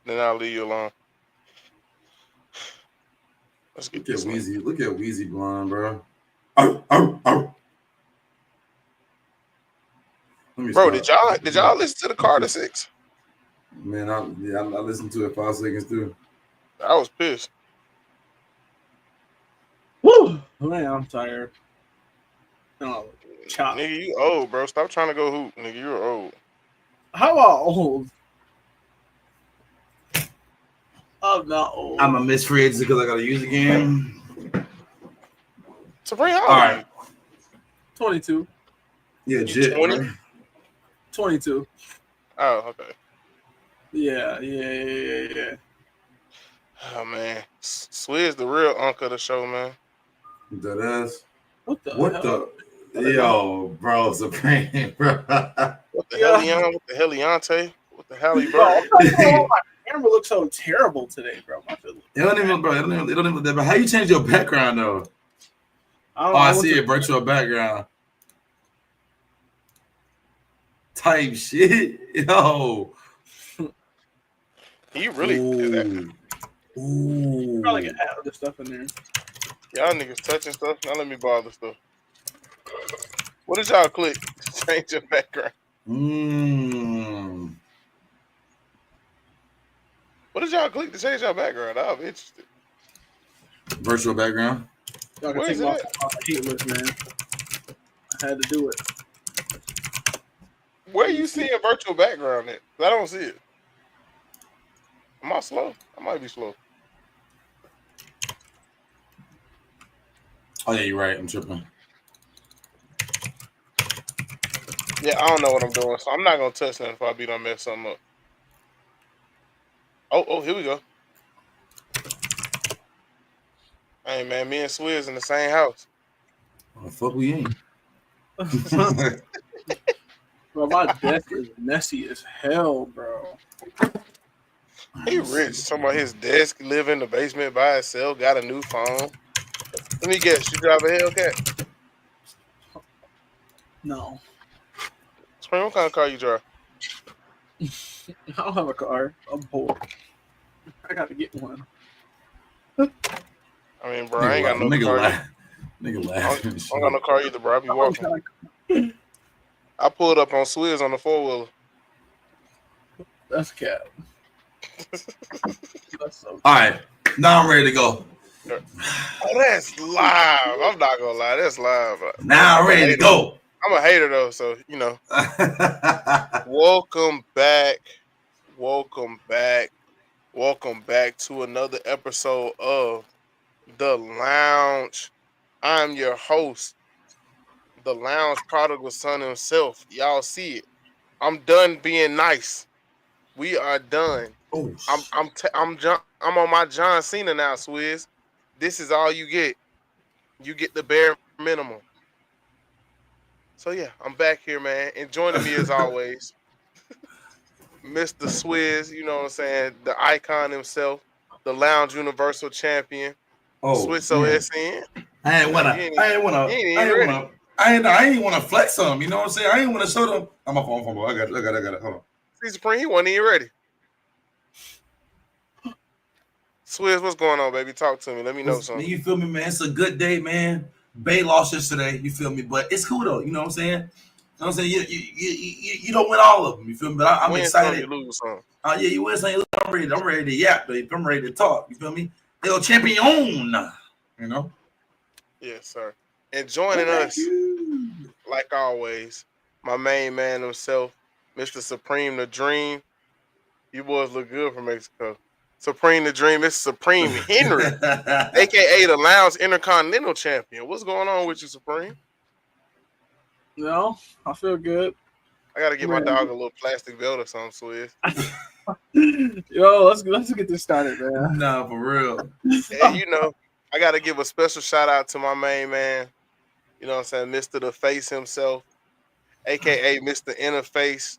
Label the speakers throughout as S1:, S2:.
S1: Then I'll leave you alone. Let's get
S2: Look at
S1: this one.
S2: Weezy. Look at Weezy Blonde, bro. Oh. Let me
S1: Bro,
S2: stop.
S1: did y'all listen to the Carter 6?
S2: Man, I listened to it 5 seconds too.
S1: I was pissed.
S3: Woo! Man, I'm tired. Oh, chop.
S1: Nigga, you old, bro. Stop trying to go hoop, nigga. You're old.
S3: How old? I'm not old.
S2: I'm a miss free agency because I gotta use again.
S1: Supreme, how
S2: All
S1: old are
S2: right.
S1: you?
S3: 22.
S2: Yeah,
S1: You
S2: Jit.
S1: 20?
S2: Right?
S3: 22.
S1: Oh, okay.
S3: Yeah.
S1: Oh man, Swizz the real uncle of the show, man.
S2: That ass.
S3: What the
S2: What
S3: hell?
S2: the? Yo, bro, Supreme, bro.
S1: What the
S3: Yeah.
S1: Helion? What the Heliante? What the Halle
S3: Bro,
S1: Berry?
S3: I'm not gonna lie, my camera looks so terrible today, bro. My feelings.
S2: It don't even, bro. It don't even look that bad. How you change your background though?
S3: I don't
S2: Oh,
S3: know.
S2: I see it. Virtual background. Type shit. Yo.
S1: He really did that.
S2: Ooh.
S3: Probably can add other stuff in there.
S1: Y'all niggas touching stuff. Now let me bother stuff. What did y'all click to change your background?
S2: Mmm.
S1: What did y'all click to change your background? I'm interested.
S2: Virtual background.
S3: Y'all can
S1: Where
S3: take
S1: is
S3: me
S1: it
S3: off
S1: at?
S3: my hate list, man. I had to do it.
S1: Where you seeing virtual background at? I don't see it. Am I slow? I might be slow.
S2: Oh yeah, you're right. I'm tripping.
S1: Yeah, I don't know what I'm doing, so I'm not gonna touch nothing if I be done mess something up. Oh, here we go. Hey man, me and Swizz in the same house.
S2: Oh, the fuck we ain't.
S3: Bro, my desk is messy as hell, bro.
S1: He rich. Talking about his desk, live in the basement by himself, got a new phone. Let me guess, you drive a Hellcat?
S3: No.
S1: Spring, what kind of car you drive?
S3: I don't have a car. I'm poor. I gotta get one.
S1: I mean, bro, I ain't got no
S2: Nigga
S1: car.
S2: laugh. Nigga
S1: I
S2: laugh.
S1: don't got no car either, bro. I be walking. I pulled up on Swizz on the 4-wheeler.
S3: That's cat. That's so
S2: All right, now I'm ready to go.
S1: Oh, that's live. I'm not gonna lie, that's live.
S2: Now I'm ready to go.
S1: I'm a hater though, so you know. Welcome back. Welcome back. Welcome back to another episode of The Lounge. I'm your host, the Lounge prodigal son himself. Y'all see it. I'm done being nice. We are done.
S2: Oh,
S1: I'm on my John Cena now, Swizz. This is all you get. You get the bare minimum. So yeah, I'm back here, man. And joining me as always, Mr. Swizz, you know what I'm saying? The icon himself, the Lounge Universal Champion,
S2: oh,
S1: Swizzo SN.
S2: I ain't wanna,
S1: You ain't,
S2: I ain't wanna,
S1: you ain't
S2: I
S1: even
S2: ain't
S1: ready.
S2: wanna, I ain't wanna flex them. You know what I'm saying? I ain't wanna show them. I'm a phone, bro. I got it. Hold on.
S1: See, Supreme, he wasn't even ready. Swizz, what's going on, baby? Talk to me. Let me know something.
S2: You feel me, man? It's a good day, man. Bay lost yesterday. You feel me? But it's cool though. You know what I'm saying? You know what I'm saying? You don't win all of them. You feel me? But I'm
S1: Win
S2: excited.
S1: some, you lose some.
S2: Yeah, you win something. I'm ready to yap, baby. I'm ready to talk. You feel me? El champion. You know?
S1: Yes, sir. And joining us, like always, my main man himself, Mr. Supreme the Dream. You boys look good from Mexico. Supreme the Dream. It's Supreme Henry, aka the Lounge Intercontinental Champion. What's going on with you, Supreme?
S3: No, I feel good.
S1: I gotta get my dog a little plastic belt or something, Swizz.
S3: Yo, let's get this started, man.
S2: Nah, for real.
S1: And you know, I gotta give a special shout out to my main man. You know what I'm saying, Mr. The Face himself, aka Mr. Interface,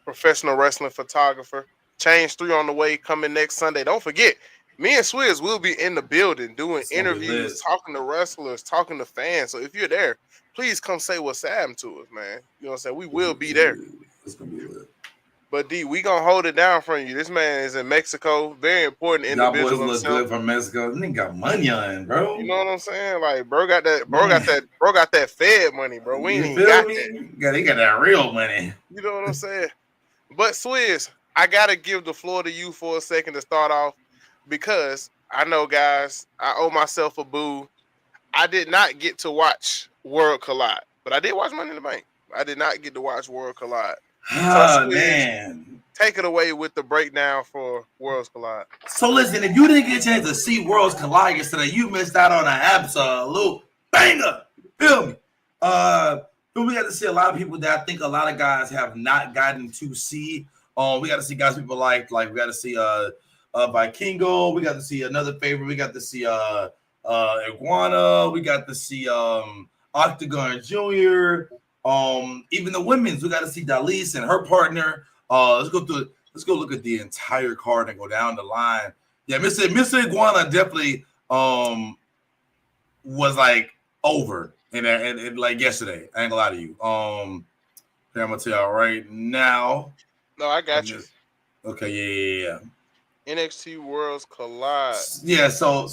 S1: professional wrestling photographer. Change 3 on the way, coming next Sunday. Don't forget, me and Swizz will be in the building doing interviews, talking to wrestlers, talking to fans. So if you're there, please come say what's happening to us, man. You know what I'm saying? We will be there.
S2: It's gonna be lit.
S1: But D, we gonna hold it down from you. This man is in Mexico, very important
S2: Y'all boys
S1: individual
S2: look
S1: himself.
S2: good from Mexico. Nigga got money on, bro.
S1: You know what I'm saying? Like, bro got that,
S2: Man.
S1: bro got that Fed money, bro. We ain't
S2: You
S1: even
S2: feel
S1: got
S2: me?
S1: that.
S2: They got that real money.
S1: You know what I'm saying? But Swizz, I gotta give the floor to you for a second to start off because I know, guys, I owe myself a boo. I did not get to watch World Collide, but I did watch Money in the Bank. I did not get to watch World Collide. So
S2: Oh,
S1: Swizz,
S2: man.
S1: take it away with the breakdown for Worlds Collide.
S2: So listen, if you didn't get a chance to see Worlds Collide yesterday, you missed out on an absolute banger. Feel me? But we got to see a lot of people that I think a lot of guys have not gotten to see. We got to see guys people like we got to see Vikingo. We got to see another favorite. We got to see Iguana. We got to see Octagon Jr. Even the women's, we got to see Dalise and her partner. Let's go look at the entire card and go down the line. Yeah, Mr. Iguana definitely was like over and like yesterday. I ain't gonna lie to you. I'm gonna tell y'all right now.
S1: No, I got you.
S2: Okay, yeah.
S1: NXT Worlds Collide.
S2: Yeah, so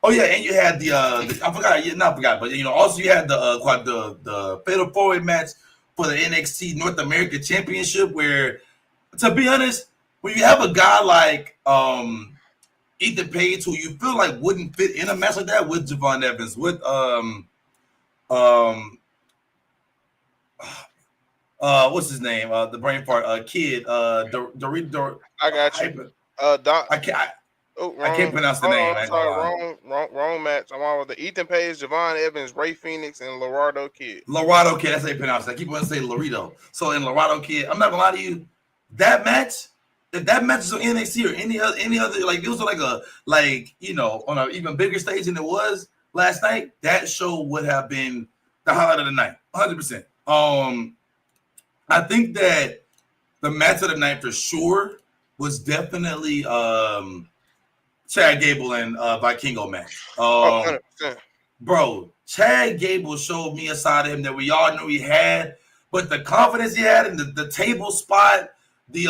S2: oh yeah, and you had the I forgot, not forgot, but also you had the fatal four-way match for the NXT North America Championship, where, to be honest, when you have a guy like Ethan Page, who you feel like wouldn't fit in a match like that with Javon Evans, with what's his name? The brain fart kid, Dorito.
S1: I got you.
S2: I can't pronounce the name.
S1: I'm sorry, wrong match. I'm on with the Ethan Page, Javon Evans, Ray Phoenix, and Laredo Kid.
S2: Laredo Kid, that's how you pronounce it. I keep wanting to say Laredo. So in Laredo Kid, I'm not gonna lie to you, that match, if that match was on NXT or any other, like, it was like on an even bigger stage than it was last night, that show would have been the highlight of the night, 100%. I think that the match of the night for sure was definitely Chad Gable and Vikingo match.
S1: 100%.
S2: Bro, Chad Gable showed me a side of him that we all knew he had, but the confidence he had in the table spot, the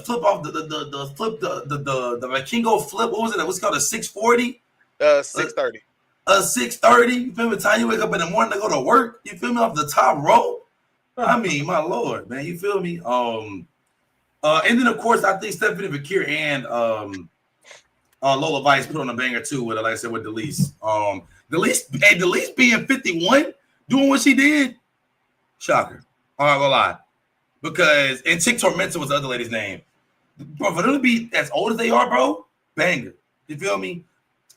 S2: flip off the flip the Vikingo flip. What was it? What's it called, a 640?
S1: 630.
S2: 630. You feel me? The time you wake up in the morning to go to work. You feel me? Off the top row. I mean, my lord, man. You feel me? And then of course I think Stephanie Vakir and Lola Vice put on a banger too with, like I said, with Delise. Delise being 51, doing what she did, shocker. I'm not gonna lie. Because, and Chick Tormenta was the other lady's name. Bro, for them to be as old as they are, bro, banger. You feel me?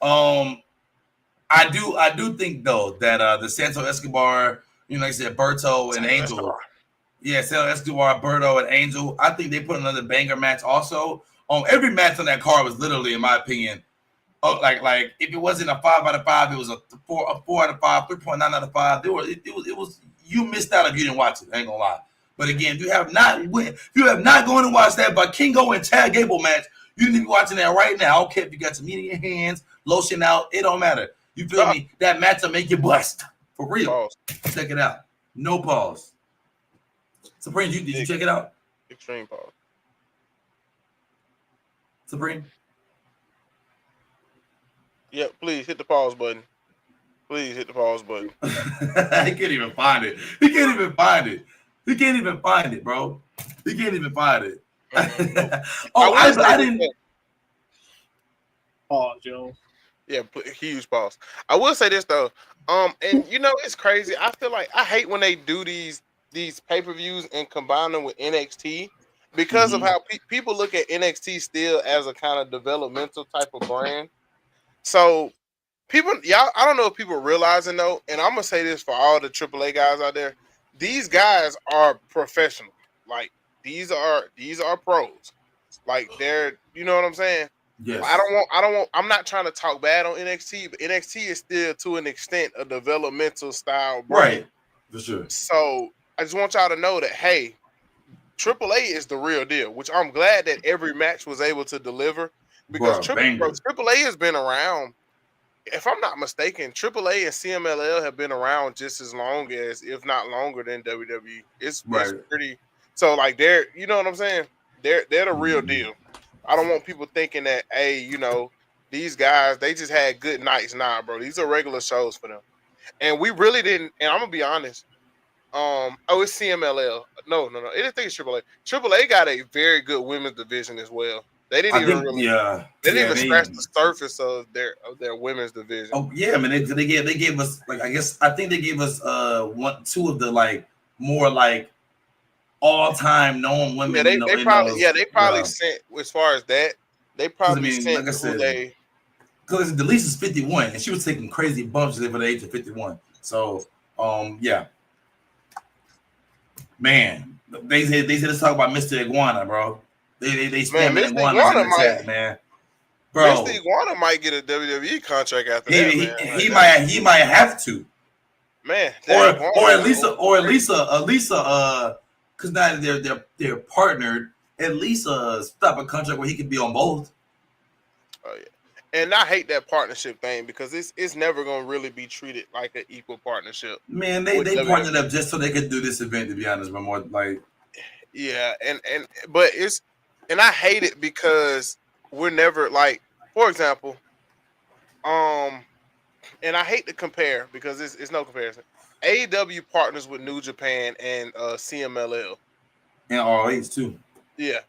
S2: I do think though that the Santo Escobar, like I said, Berto and Angel. Yeah, Santo Escobar, Berto, and Angel. I think they put another banger match also. Every match on that card was literally, in my opinion, like if it wasn't a 5 out of 5, it was a 4 out of 5, 3.9 out of 5. It was you missed out if you didn't watch it. I ain't gonna lie. But again, if you have not gone and watched that Vikingo and Chad Gable match, you need to be watching that right now. I don't care if you got some meat in your hands, lotion out, it don't matter. You feel me? That match will make you blessed. For real.
S1: Pause.
S2: Check it out. No pause. Supreme, did you check it out?
S1: Extreme pause.
S2: Supreme?
S1: Yeah, please hit the pause button. Please hit the pause button.
S2: He can't even find it. He can't even find it, bro. He can't even find it. I didn't.
S3: Pause, Joe.
S1: Yeah, huge pause. I will say this though, and it's crazy. I feel like I hate when they do these pay-per-views and combine them with NXT because of how people look at NXT still as a kind of developmental type of brand. So I don't know if people realizing though, and I'm gonna say this for all the AAA guys out there. These guys are professional. Like these are pros. Like they're, you know what I'm saying?
S2: Yes.
S1: I'm not trying to talk bad on NXT, but NXT is still to an extent a developmental style brand.
S2: Right. For sure.
S1: So I just want y'all to know that, hey, AAA is the real deal, which I'm glad that every match was able to deliver because AAA has been around if I'm not mistaken, AAA and CMLL have been around just as long as, if not longer, than WWE. It's
S2: Right.
S1: pretty. So like they're, you know what I'm saying? They're the real deal. I don't want people thinking that, hey, these guys they just had good nights. Nah, bro, these are regular shows for them. And we really didn't. And I'm gonna be honest. It's CMLL. No. I didn't think it's AAA. AAA got a very good women's division as well. They didn't
S2: I
S1: even
S2: think
S1: really.
S2: yeah,
S1: They didn't
S2: yeah,
S1: even scratch the surface of their women's division.
S2: oh yeah, I mean they gave us like I think they gave us two of the like more like all time known
S1: Yeah,
S2: women
S1: they they
S2: in
S1: probably
S2: those
S1: yeah they probably sent, as far as that, they
S2: because I
S1: probably
S2: mean
S1: sent
S2: like I
S1: who
S2: said
S1: they.
S2: because the least is 51 and she was taking crazy bumps for the age of 51. So yeah, man, they said let's talk about Mr. Iguana, bro. They
S1: Man,
S2: spamming
S1: Mr.
S2: iguanas in
S1: Iguana
S2: the
S1: might
S2: chat, man,
S1: Mr.
S2: bro.
S1: Iguana might get a WWE contract after
S2: He
S1: that, man.
S2: he,
S1: Like
S2: he
S1: that's,
S2: might he might have to.
S1: man, that
S2: or
S1: Iguana
S2: or at
S1: is
S2: least or at
S1: crazy.
S2: least because now they're partnered. At least stop a contract where he could be on both.
S1: Oh yeah. And I hate that partnership thing because it's never gonna really be treated like an equal partnership
S2: Man, they
S1: with
S2: they partnered
S1: WWE.
S2: up just so they could do this event. To be honest, but more like
S1: Yeah, and but and I hate it because we're never like, for example, um and I hate to compare because it's no comparison. AEW partners with New Japan and CMLL.
S2: in ROH too.
S1: Yeah,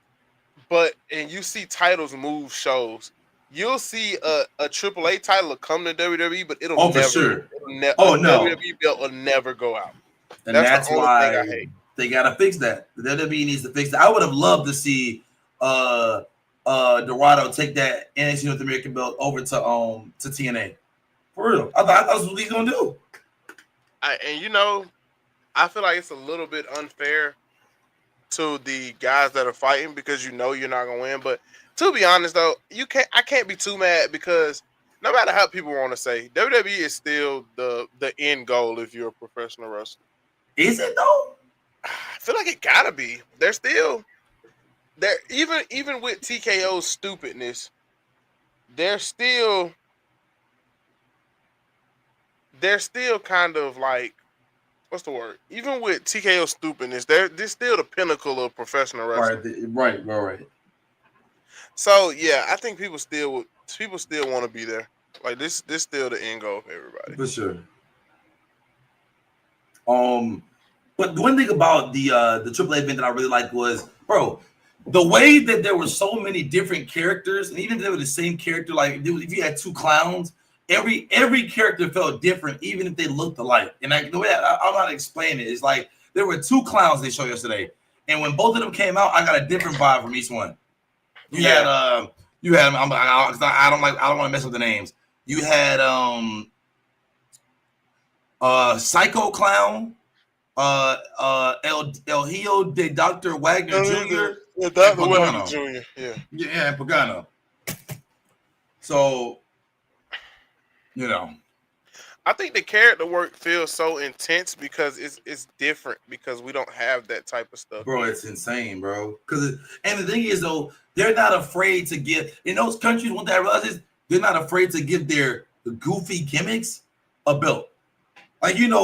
S1: but and you see titles move shows. You'll see a AAA title come to WWE, but
S2: Oh, for sure.
S1: a
S2: Oh no,
S1: WWE belt will never go out.
S2: and
S1: That's the
S2: that's
S1: only thing I
S2: why
S1: hate.
S2: they gotta fix that. The WWE needs to fix that. I would have loved to see uh Dorado take that NXT North American belt over to TNA. For real, I thought that's what he's gonna do.
S1: And I feel like it's a little bit unfair to the guys that are fighting because you're not gonna win. But to be honest though, I can't be too mad because no matter how people want to say, WWE is still the end goal if you're a professional wrestler.
S2: Is it though?
S1: I feel like it gotta be. They're still there, even with TKO's stupidness, they're still kind of like, what's the word? Even with TKO's stupidness, they're still the pinnacle of professional
S2: Right,
S1: wrestling.
S2: right.
S1: So yeah, I think people still want to be there. Like this still the end goal for everybody.
S2: For sure. But the one thing about the AAA event that I really liked was, bro, the way that there were so many different characters, and even if they were the same character, like if you had two clowns, every character felt different, even if they looked alike. And the way I'm not explaining it is like there were two clowns they showed yesterday, and when both of them came out, I got a different vibe from each one. You had I don't want to mess up the names. You had Psycho Clown, El Hijo de Dr. Wagner Jr. and
S1: Dr. Wagner
S2: Pagano.
S1: Jr. Yeah.
S2: Yeah, and Pagano. So,
S1: I think the character work feels so intense because it's different because we don't have that type of stuff
S2: bro,
S1: here.
S2: it's insane, bro. And the thing is, though, they're not afraid to give, in those countries, what they realize is they're not afraid to give their goofy gimmicks a belt. Like, at least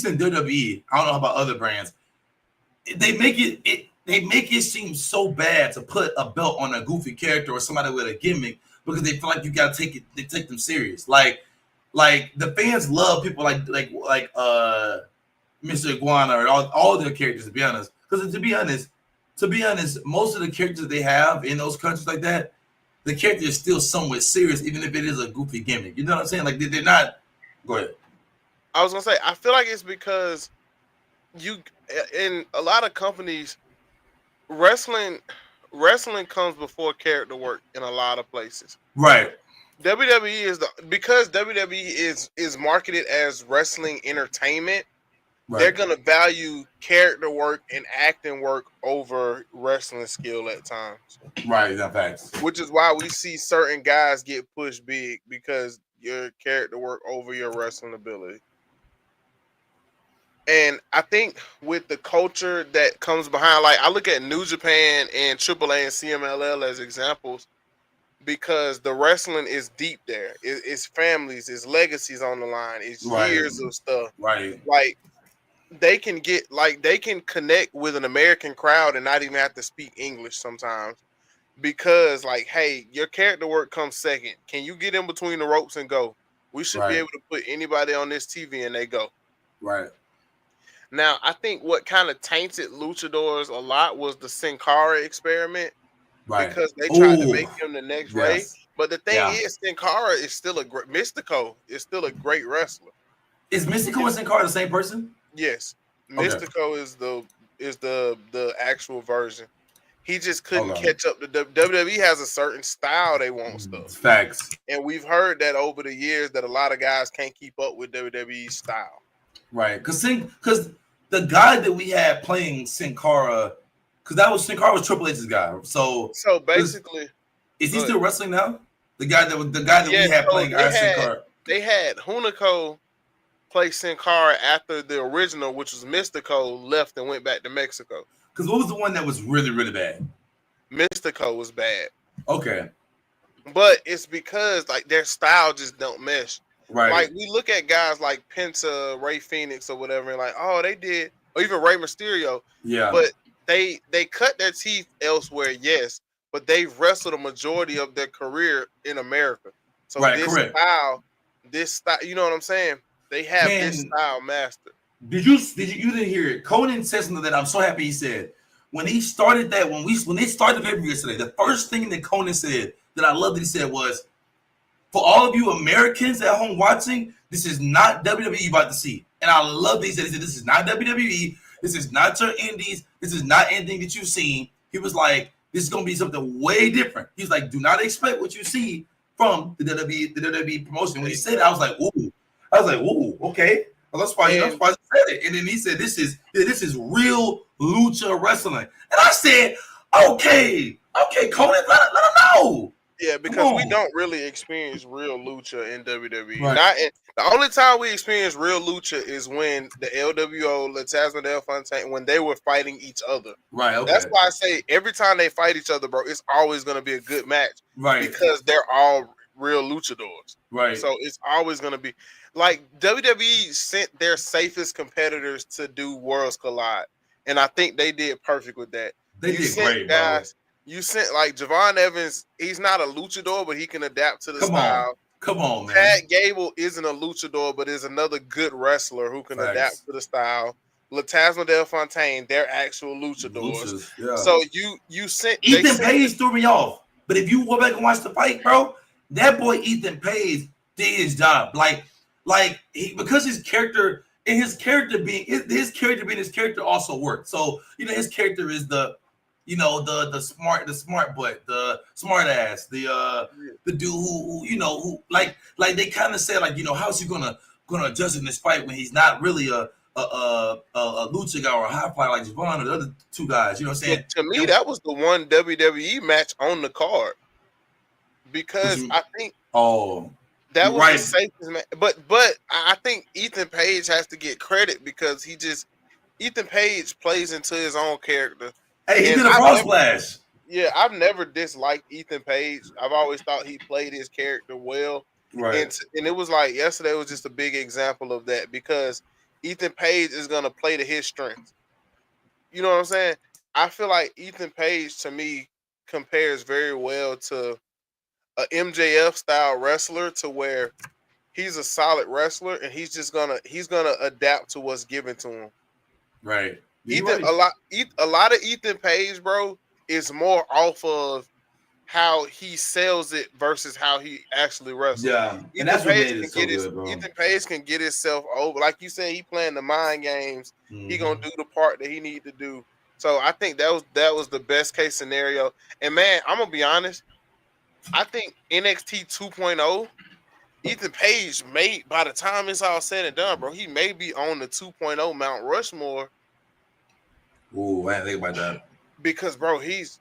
S2: in WWE, I don't know about other brands, they make it seem so bad to put a belt on a goofy character or somebody with a gimmick because they feel like you gotta take them serious. Like the fans love people like Mr. Iguana or all their characters, to be honest. Because to be honest, most of the characters that they have in those countries like that, the character is still somewhat serious, even if it is a goofy gimmick. You know what I'm saying? Like they're not. Go ahead.
S1: I was gonna say I feel like it's because in a lot of companies, wrestling comes before character work in a lot of places.
S2: Right.
S1: WWE because WWE is marketed as wrestling entertainment.
S2: Right.
S1: They're gonna value character work and acting work over wrestling skill at times.
S2: Right, that facts.
S1: Which is why we see certain guys get pushed big because your character work over your wrestling ability. And I think with the culture that comes behind, like I look at New Japan and AAA and CMLL as examples, because the wrestling is deep there. It's families, it's legacies on the line, it's years of stuff.
S2: Right.
S1: Like they can connect with an American crowd and not even have to speak English sometimes. Because like, hey, your character work comes second. Can you get in between the ropes and go? We should be able to put anybody on this TV and they go.
S2: Right.
S1: Now, I think what kind of tainted luchadors a lot was the Sin Cara experiment.
S2: Right.
S1: Because they tried to make him the next Ray.
S2: Yes.
S1: But the thing is, Sin Cara is still a great Mystico is still a great wrestler.
S2: Is Mystico and Sin Cara the same person?
S1: Yes. Mystico is the actual version. He just couldn't catch up to WWE has a certain style they want stuff.
S2: Facts.
S1: And we've heard that over the years that a lot of guys can't keep up with WWE's style.
S2: Right. Because the guy that we had playing Sin Cara, because Sin Cara was Triple H's guy. So
S1: basically,
S2: is he still wrestling now? The guy that we had playing Sin Cara.
S1: They had Hunico play Sin Cara after the original, which was Mystico, left and went back to Mexico.
S2: Because what was the one that was really, really bad?
S1: Mystico was bad.
S2: Okay.
S1: But it's because like their style just don't mesh.
S2: Right.
S1: Like we look at guys like Penta, Ray Phoenix, or whatever, and like, oh, they did, or even Rey Mysterio.
S2: Yeah.
S1: But they cut their teeth elsewhere, yes, but they've wrestled a majority of their career in America. So this style, you know what I'm saying? They have this style mastered.
S2: You didn't hear it? Conan said something that I'm so happy he said. When he started that, when they started the pay-per-view yesterday, the first thing that Conan said that I love that he said was, for all of you Americans at home watching, this is not WWE you about to see. And I love that he said, this is not WWE, this is not your indies, this is not anything that you've seen. He was like, this is gonna be something way different. He's like, do not expect what you see from the WWE promotion. When he said it, I was like, ooh, okay. Well, that's why he said it. And then he said, this is real lucha wrestling. And I said, okay, Conan, let him know.
S1: Yeah, because we don't really experience real lucha in WWE.
S2: Right.
S1: The only time we experience real lucha is when the LWO, Latasma Del Fontaine, when they were fighting each other.
S2: Right. Okay.
S1: That's why I say every time they fight each other, bro, it's always going to be a good match.
S2: Right.
S1: Because they're all real luchadors.
S2: Right.
S1: So it's always going to be like WWE sent their safest competitors to do Worlds Collide, and I think they did perfect with that.
S2: They did great, guys.
S1: You sent like Javon Evans. He's not a luchador, but he can adapt to the style.
S2: Come on, man.
S1: Pat Gable isn't a luchador, but is another good wrestler who can adapt to the style. Latasma Del Fontaine, they're actual luchadors. So you sent
S2: Ethan Page threw me off, but if you go back and watch the fight, bro, that boy Ethan Page did his job. Because his character and his character being his character also worked. So his character is the smart butt, the smart ass, the dude who they kind of said how's he gonna adjust in this fight when he's not really a lucha guy or a high flyer like Javon or the other two guys. You know what I'm saying?
S1: To me, that was the one WWE match on the card because I think that was the safest match. But I think Ethan Page has to get credit because Ethan Page plays into his own character.
S2: Hey, he did a cross splash.
S1: Yeah, I've never disliked Ethan Page. I've always thought he played his character well.
S2: Right.
S1: And it was like yesterday was just a big example of that because Ethan Page is going to play to his strengths. You know what I'm saying? I feel like Ethan Page to me compares very well to a MJF style wrestler to where he's a solid wrestler and he's gonna adapt to what's given to him.
S2: Right.
S1: A lot of Ethan Page, bro, is more off of how he sells it versus how he actually wrestles.
S2: Yeah, and that's what made it so good, bro.
S1: Ethan Page can get himself over. Like you said, he playing the mind games.
S2: Mm-hmm.
S1: He gonna do the part that he need to do. So I think that was the best case scenario. And man, I'm gonna be honest. I think NXT 2.0, Ethan Page by the time it's all said and done, bro, he may be on the 2.0 Mount Rushmore.
S2: Ooh, I didn't think about that.
S1: Because bro, he's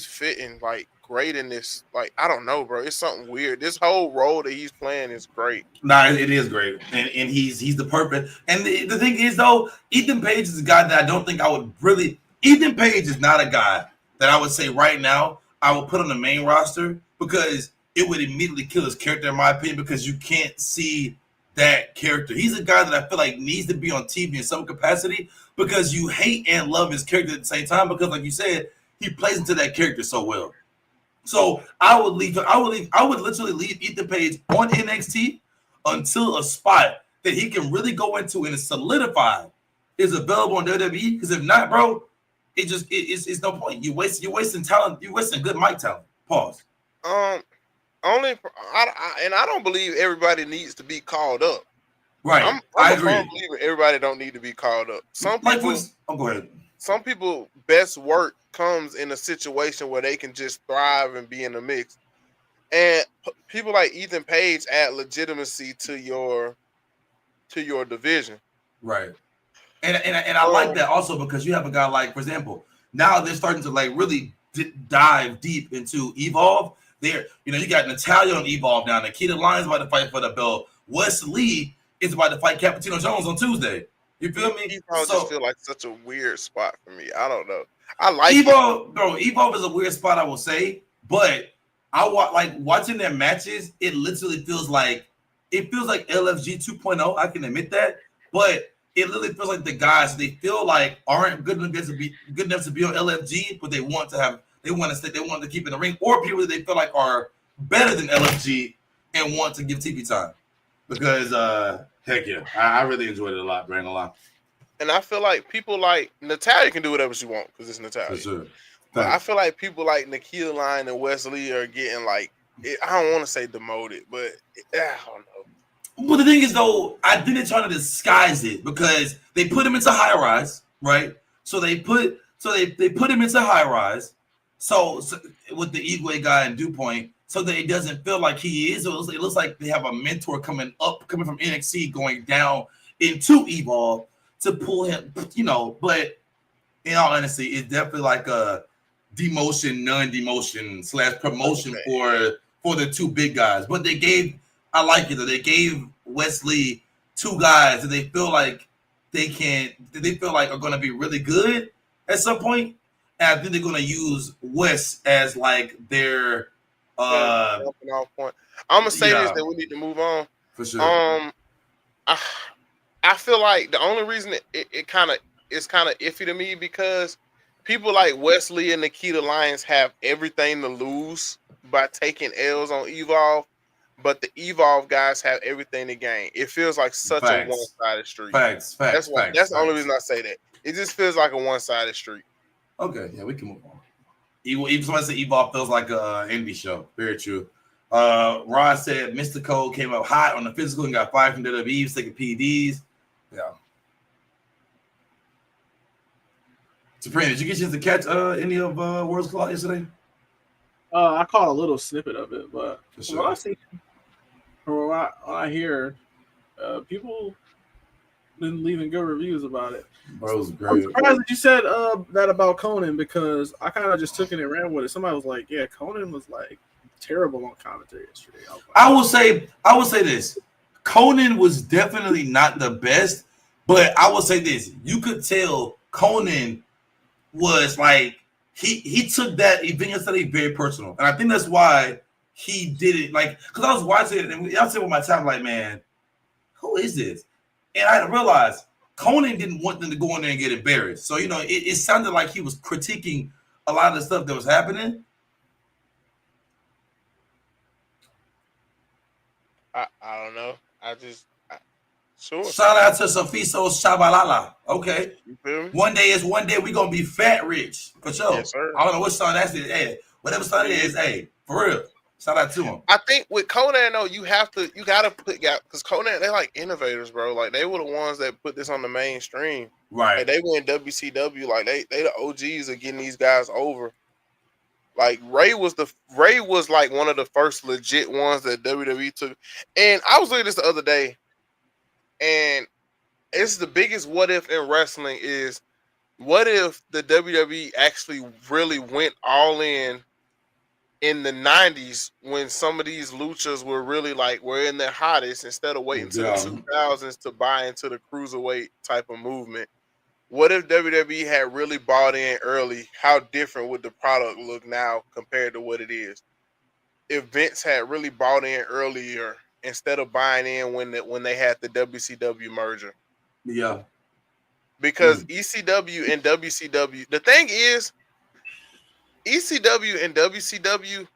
S1: fitting like great in this. Like, I don't know, bro. It's something weird. This whole role that he's playing is great.
S2: Nah, it is great. And he's the perfect. And the thing is though, Ethan Page is a guy that I don't think I would really Ethan Page is not a guy that I would say right now I would put on the main roster because it would immediately kill his character, in my opinion, because you can't see that character. He's a guy that I feel like needs to be on TV in some capacity because you hate and love his character at the same time because, like you said, he plays into that character so well. So I would literally leave Ethan Page on NXT until a spot that he can really go into and solidify is available on WWE. Because if not, bro, it's no point. You're wasting talent. You're wasting good mic talent. Pause.
S1: I don't believe everybody needs to be called up.
S2: Right.
S1: I'm
S2: I
S1: a
S2: agree.
S1: firm believer everybody don't need to be called up. Some people,
S2: go ahead.
S1: Some people best work comes in a situation where they can just thrive and be in the mix. And people like Ethan Page add legitimacy to your division.
S2: Right. And I like that also because you have a guy like, for example, now they're starting to like really dive deep into Evolve. You got Natalia on Evolve now. Nikita Lyons about to fight for the belt. Wes Lee is about to fight Cappuccino Jones on Tuesday. You feel me?
S1: Evolve just feel like such a weird spot for me. I don't know. I like
S2: Evolve, bro. Evolve is a weird spot, I will say, but like watching their matches. It literally feels like LFG 2.0. I can admit that, but it literally feels like the guys they feel like aren't good enough to be on LFG, but they want to keep in the ring, or people that they feel like are better than LFG and want to give TV time. Because heck yeah, I really enjoyed it a lot, Brandon. A lot.
S1: And I feel like people like Natalia can do whatever she wants because it's Natalia.
S2: For sure.
S1: But I feel like people like Nikita Lyons and Wes Lee are getting like, I don't want to say demoted, but I don't know.
S2: Well, the thing is, though, I think they're trying to disguise it because they put him into High Rise, right? So they put him into High Rise. So with the Igwe guy and DuPont, so that it doesn't feel like he is. It looks like they have a mentor coming from NXT, going down into Evolve to pull him, But in all honesty, it's definitely like a demotion, non-demotion / promotion for the two big guys. But I like it that they gave Wes Lee two guys that they feel like are going to be really good at some point. And I think they're going to use Wes as like their
S1: jumping off point. I'm gonna say this, that we need to move on.
S2: For sure.
S1: I feel like the only reason it's kind of iffy to me because people like Wes Lee and Nikita Lyons have everything to lose by taking L's on Evolve, but the Evolve guys have everything to gain. It feels like such a one-sided street.
S2: Facts.
S1: That's the only reason I say that. It just feels like a one-sided street.
S2: Okay, yeah, we can move on. Even somebody said Evolve feels like an indie show. Very true. Ron said Mr. Cole came up hot on the physical and got fired from WWE. Was taking PEDs. Yeah. Supreme, did you get a chance to catch any of World's Claw yesterday?
S3: I caught a little snippet of it, but
S2: sure.
S3: what I see or what I hear, people been leaving good reviews about it.
S2: Bro, great.
S3: I'm surprised that you said that about Conan because I kind of just took it and ran with it. Somebody was like, "Yeah, Conan was like terrible on commentary yesterday."
S2: I will say this: Conan was definitely not the best, but I will say this: you could tell Conan was like he took that event yesterday very personal, and I think that's why he did it. Like, because I was watching it, and I said with my time, like, man, who is this? And I realized Conan didn't want them to go in there and get embarrassed. So, it sounded like he was critiquing a lot of the stuff that was happening.
S1: I don't know. Sure.
S2: Shout out to Sofiso Shabalala. Okay.
S1: You feel me?
S2: One day we're going to be fat rich. For sure.
S1: Yes, sir.
S2: I don't know what song that's it. Hey, whatever song it is, hey, for real. Shout out to him.
S1: I think with Conan, though, you got to put because Conan, they're like innovators, bro. Like they were the ones that put this on the mainstream.
S2: Right.
S1: Like, they went WCW. Like they the OGs of getting these guys over. Like Ray was like one of the first legit ones that WWE took. And I was looking at this the other day, and it's the biggest what if in wrestling is what if the WWE actually really went all in the 90s when some of these luchas were really like were in their hottest instead of waiting to the 2000s to buy into the cruiserweight type of movement. What if WWE had really bought in early? How different would the product look now compared to what it is? if Vince had really bought in earlier instead of buying in when they had the WCW merger.
S2: Yeah.
S1: Because ECW and WCW, the thing is, ECW and WCW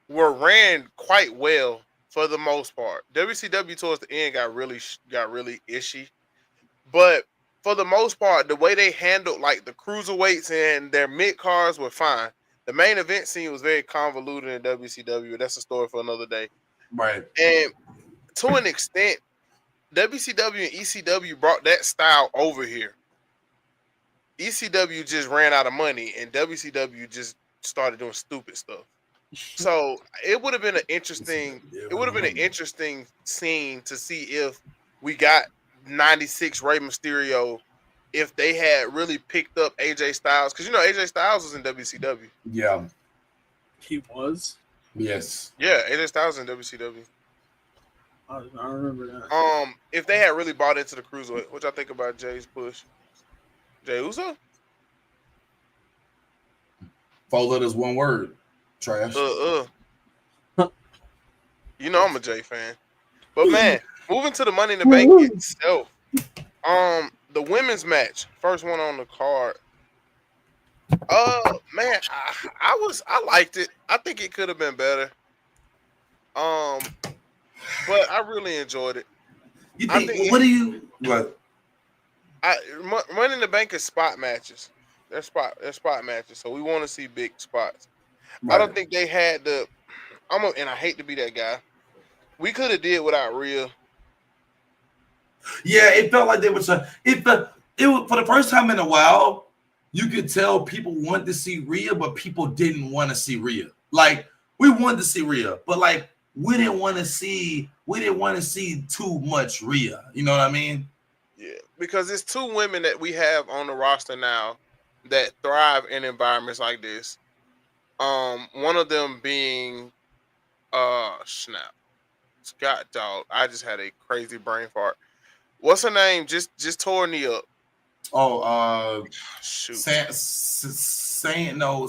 S1: were ran quite well for the most part. WCW towards the end got really ishy, but for the most part, the way they handled like the cruiserweights and their mid cards were fine. The main event scene was very convoluted in WCW. That's a story for another day.
S2: Right.
S1: And to an extent, WCW and ECW brought that style over here. ECW just ran out of money, and WCW just started doing stupid stuff. So it would have been an interesting. It would have been an interesting scene to see if we got '96 Rey Mysterio, if they had really picked up AJ Styles, because you know AJ Styles was in WCW.
S2: Yeah.
S3: He was.
S2: Yes.
S1: Yeah, AJ Styles in WCW.
S3: I remember that.
S1: If they had really bought into the cruiserweight, what y'all think about Jay's push? Jay Uso?
S2: 4 letters, 1 word. Trash.
S1: You know I'm a Jay fan. But man, moving to the Money in the Bank itself. The women's match, first one on the card. Man, I liked it. I think it could have been better. But I really enjoyed it.
S2: You think? What do you? What?
S1: Money in the Bank is spot matches. They're spot matches. So we want to see big spots. Right. I don't think they had the. And I hate to be that guy. We could have did without Rhea.
S2: Yeah, it felt like they were. It was for the first time in a while. You could tell people wanted to see Rhea, but people didn't want to see Rhea. Like we wanted to see Rhea, but like we didn't want to see too much Rhea. You know what I mean?
S1: Yeah, because it's 2 women that we have on the roster now that thrive in environments like this. One of them being snap. Scott dog. I just had a crazy brain fart. What's her name? Just tore me up.
S2: Oh,
S1: shoot.
S2: No,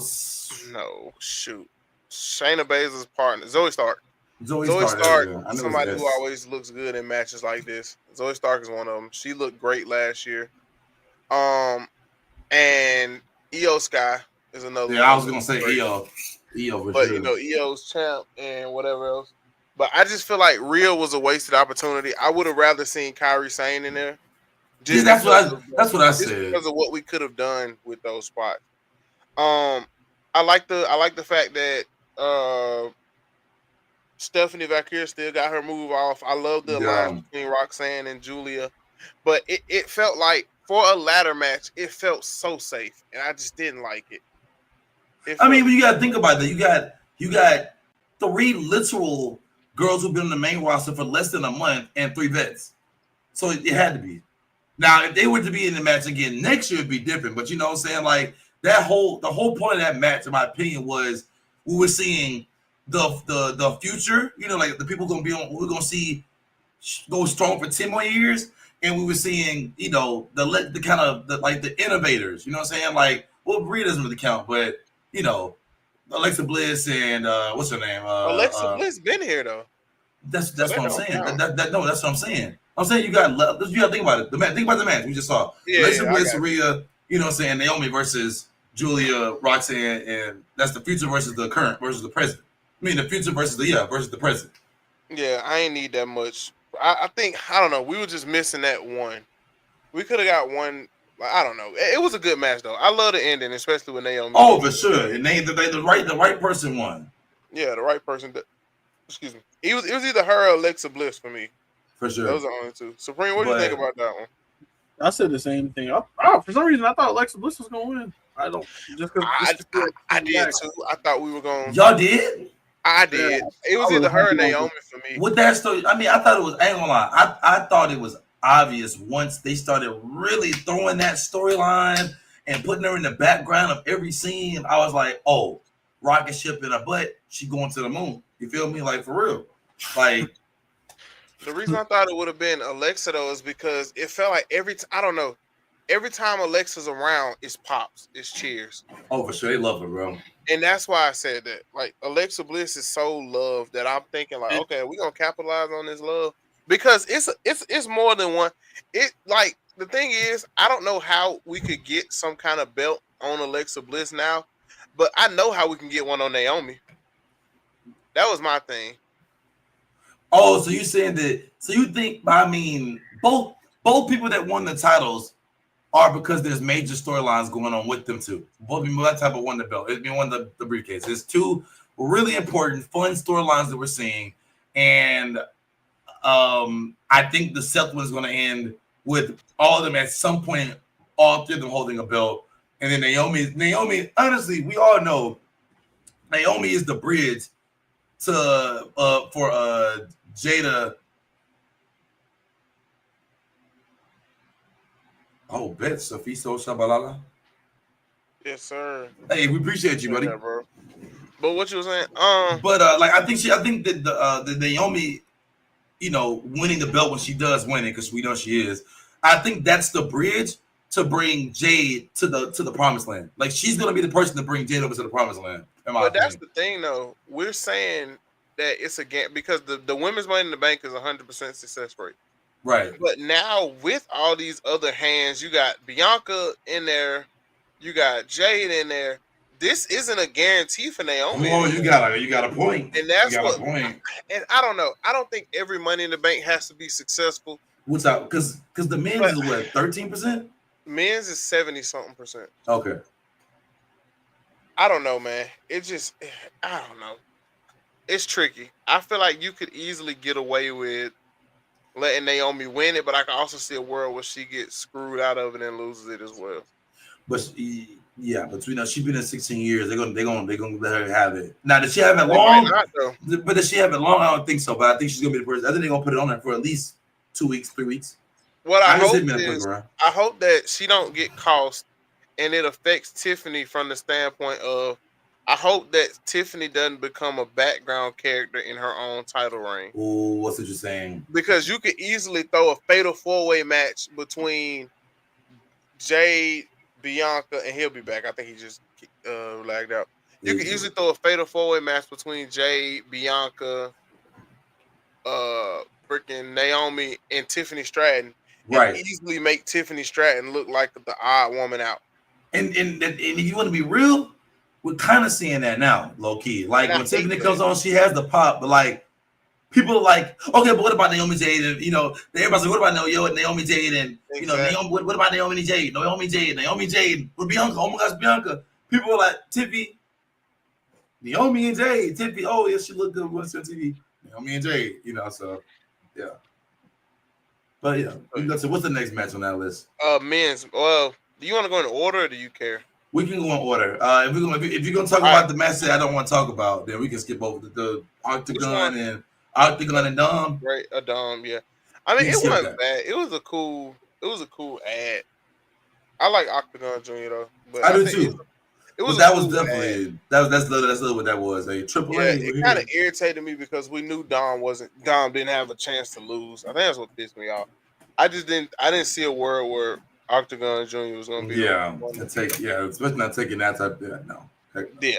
S1: shoot. Shayna Baszler's partner, Zoe Stark.
S2: Zoe Stark,
S1: somebody who always looks good in matches like this. Zoe Stark is one of them. She looked great last year. And Io Sky is another.
S2: Yeah, I was gonna say Io,
S1: but sure. You know Io's champ and whatever else. But I just feel like Rhea was a wasted opportunity. I would have rather seen Kairi Sane in there.
S2: That's what I said.
S1: Because of what we could have done with those spots. I like the fact that Stephanie Valkyrie still got her move off. I love the alliance between Roxanne and Julia, but it felt like for a ladder match, it felt so safe, and I just didn't like it.
S2: I mean, you got to think about that. You got 3 literal girls who've been on the main roster for less than a month and 3 vets, so it had to be. Now, if they were to be in the match again next year, it'd be different. But you know what I'm saying? Like the whole point of that match, in my opinion, was we were seeing the future. You know, like the people we're gonna see go strong for 10 more years, and we were seeing, you know, the kind of the innovators. You know what I'm saying? Like, well, Brie doesn't really count, but you know, Alexa Bliss and what's her name?
S1: Alexa Bliss been here though.
S2: That's what I'm saying. That's what I'm saying. I'm saying you got to think about it. Think about the match we just saw. Alexa Bliss, Rhea, you know what I'm saying? Naomi versus Julia, Roxanne, and that's the future versus the current versus the present. I mean, the future versus the present.
S1: Yeah, I ain't need that much. I think, I don't know. We were just missing that one. We could have got one. I don't know. It was a good match though. I love the ending, especially with Naomi.
S2: Oh, for sure. And the right person won.
S1: Yeah, the right person. Excuse me. It was either her or Alexa Bliss for me.
S2: For sure.
S1: Those are the only 2. Supreme, what do you think about that one?
S3: I said the same thing. For some reason, I thought Alexa Bliss was going to win. I don't.
S1: I did too. I thought we were going.
S2: Y'all did?
S1: I did. Yeah. It was either her or Naomi for me.
S2: With that story, I mean, I thought it was. I ain't gonna lie. I thought it was obvious once they started really throwing that storyline and putting her in the background of every scene. I was like, oh, rocket ship in her butt. She going to the moon. You feel me? Like for real. Like.
S1: The reason I thought it would have been Alexa though is because it felt like I don't know. every time Alexa's around, it's pops, it's cheers.
S2: Oh, for sure, they love her, bro.
S1: And that's why I said that. Like Alexa Bliss is so loved that I'm thinking like, okay, we're gonna capitalize on this love because it's more than one. It like the thing is, I don't know how we could get some kind of belt on Alexa Bliss now, but I know how we can get one on Naomi. That was my thing.
S2: Oh, so you saying that? So you think? I mean, both people that won the titles are because there's major storylines going on with them too. Both people that type of won the belt. It won the briefcase. There's two really important, fun storylines that we're seeing, and I think the Seth one is going to end with all of them at some point, all three of them holding a belt, and then Naomi. Honestly, we all know Naomi is the bridge to for Jada. Oh, bet Sofiso Shabalala.
S1: Yes, sir.
S2: Hey, we appreciate you, buddy.
S1: Yeah, bro. But what you were saying?
S2: But like I think that the Naomi, winning the belt when she does win it, because we know she is. I think that's the bridge to bring Jade to the promised land. Like she's gonna be the person to bring Jade over to the promised land.
S1: But that's the thing, though. We're saying that it's a game because the women's Money in the Bank is 100% success rate.
S2: Right.
S1: But now with all these other hands, you got Bianca in there, you got Jade in there. This isn't a guarantee for Naomi.
S2: Oh, you got a point.
S1: And that's
S2: a point.
S1: And I don't know. I don't think every Money in the Bank has to be successful.
S2: What's up? Because the men's is what, 13%?
S1: Men's is 70-something%.
S2: Okay.
S1: I don't know, man. I don't know. It's tricky. I feel like you could easily get away with letting Naomi win it, but I can also see a world where she gets screwed out of it and loses it as well.
S2: But she's been in 16 years. They're gonna let her have it. Now, does she have it long? But does she have it long? I don't think so. But I think she's gonna be the person. I think they're gonna put it on her for at least 2 weeks, 3 weeks.
S1: What I hope that she don't get cost, and it affects Tiffany from the standpoint of, I hope that Tiffany doesn't become a background character in her own title reign.
S2: Oh, what's what you're saying?
S1: Because you could easily throw a fatal 4-way match between Jade, Bianca, and he'll be back. I think he just lagged out. You could easily throw a fatal 4-way match between Jade, Bianca, freaking Naomi, and Tiffany Stratton.
S2: Right.
S1: And easily make Tiffany Stratton look like the odd woman out.
S2: And if you want to be real, we're kind of seeing that now, low key. Like when Tiffany comes on, she has the pop, but like people are like, okay, but what about Naomi Jade? And everybody's like, what about Naomi Jade? And Naomi, what about Naomi Jade? Naomi Jade, with Bianca. Oh my gosh, Bianca. People are like, Tiffy, Naomi and Jade. Tiffy, oh yeah, she looked good on TV. Naomi and Jade, so yeah. But yeah, what's the next match on that list?
S1: Men's. Well, do you want to go in order or do you care?
S2: We can go in order. If you're gonna talk about the match that I don't want to talk about, then we can skip over the Octagon and Dom.
S1: Right, a Dom, yeah. I mean, it wasn't bad. It was a cool ad. I like Octagon Jr. though. But
S2: I do too. That was definitely that's what that was. A triple A.
S1: It kind of irritated me because we knew Dom didn't have a chance to lose. I think that's what pissed me off. I didn't see a world where Octagon Jr. was going to be
S2: especially not taking that type of no.
S1: Yeah.